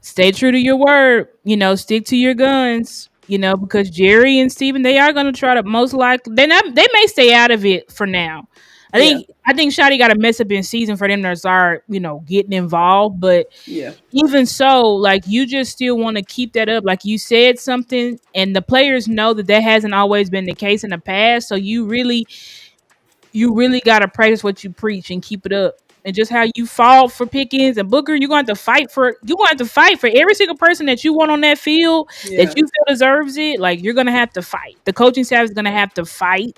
Stay true to your word. Stick to your guns. because Jerry and Steven, they are going to try to most likely they may stay out of it for now. I Yeah. think I think Shotty got to mess up in season for them to start, getting involved. But Yeah. even so, like, you just still want to keep that up. Like, you said something, and the players know that hasn't always been the case in the past. So you really got to practice what you preach and keep it up. And just how you fought for Pickens and Booker, you're going to have to fight for every single person that you want on that field that Yeah. you feel deserves it. Like, you're going to have to fight. The coaching staff is going to have to fight.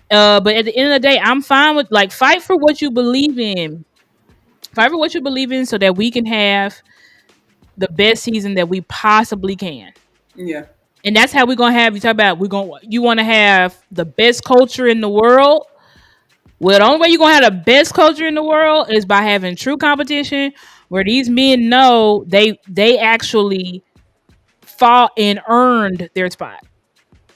But at the end of the day, I'm fine with, like, fight for what you believe in. Fight for what you believe in so that we can have the best season that we possibly can. Yeah. And that's how we're gonna have. You talk about you want to have the best culture in the world. Well, the only way you're gonna have the best culture in the world is by having true competition, where these men know they actually fought and earned their spot,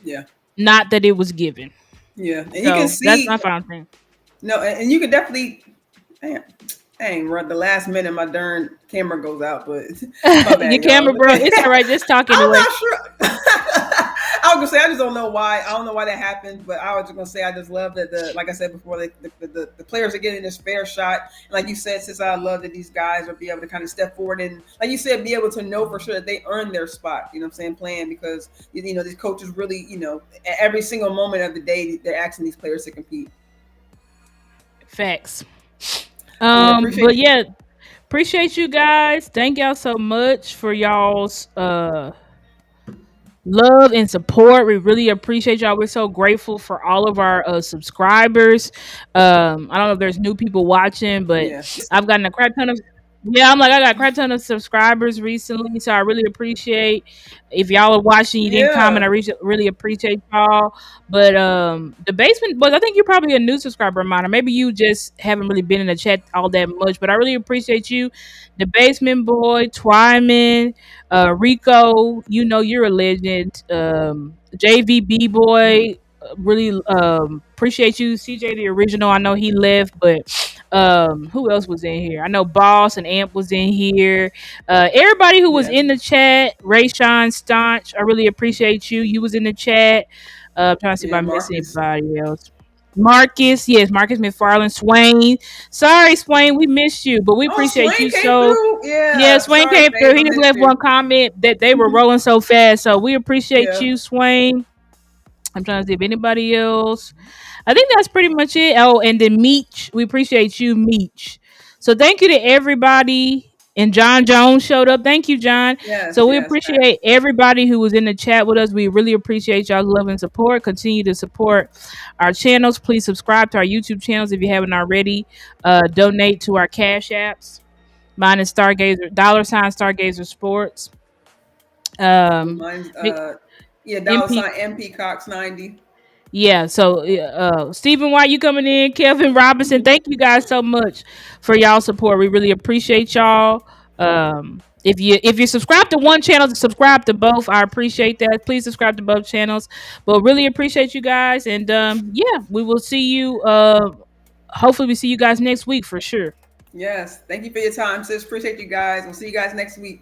Yeah. not that it was given. Yeah. And you can So that's see, my final thing. no, and you can definitely, dang, bro, the last minute my darn camera goes out, but my bad, Your y'all. camera, bro. It's all right. Just talking I'm away. not sure. I was gonna say I just don't know why. I don't know why that happened, but I was just gonna say I just love that like I said before, the players are getting this fair shot. And like you said, since I love that these guys will be able to kind of step forward and, like you said, be able to know for sure that they earned their spot. You know what I'm saying? Playing because these coaches really, at every single moment of the day they're asking these players to compete. Facts. Appreciate But yeah, appreciate you guys. Thank y'all so much for y'all's love and support. We really appreciate y'all. We're so grateful for all of our subscribers. I don't know if there's new people watching, but Yeah. I've gotten a crap ton of I got a crap ton of subscribers recently, so I really appreciate if y'all are watching. You didn't comment. I really appreciate y'all. But the basement boys, I think you're probably a new subscriber of mine, or maybe you just haven't really been in the chat all that much. But I really appreciate you, the basement boy, Twyman, Rico. You're a legend. JVB boy, really appreciate you. CJ the original. I know he left, but who else was in here? I know Boss and Amp was in here. Everybody who was Yes. in the chat, Ray Sean Staunch, I really appreciate you. You was in the chat. I'm trying to see if I missed Marcus. anybody else. Marcus, yes, Marcus McFarland, Swain. Sorry, Swain, we missed you, but we appreciate Swain you came so. through. Yeah, Swain Sorry, came through. babe, He I just missed left you. one comment that they were rolling so fast, so we appreciate you, Swain. I'm trying to see if anybody else. I think that's pretty much it. Oh, and then Meech. We appreciate you, Meech. So thank you to everybody. And John Jones showed up. Thank you, John. Yes, So we yes, appreciate everybody who was in the chat with us. We really appreciate y'all's love and support. Continue to support our channels. Please subscribe to our YouTube channels if you haven't already. Donate to our cash apps. Mine is Stargazer, $Stargazer Sports. Mine's MP $MP Cox 90. Yeah, so Stephen White, you coming in, Kelvin Robinson, thank you guys so much for y'all support. We really appreciate y'all. If you subscribe to one channel, subscribe to both. I appreciate that. Please subscribe to both channels. But really appreciate you guys, and yeah, we will see you. Hopefully, we see you guys next week for sure. Yes, thank you for your time, sis. Appreciate you guys. We'll see you guys next week.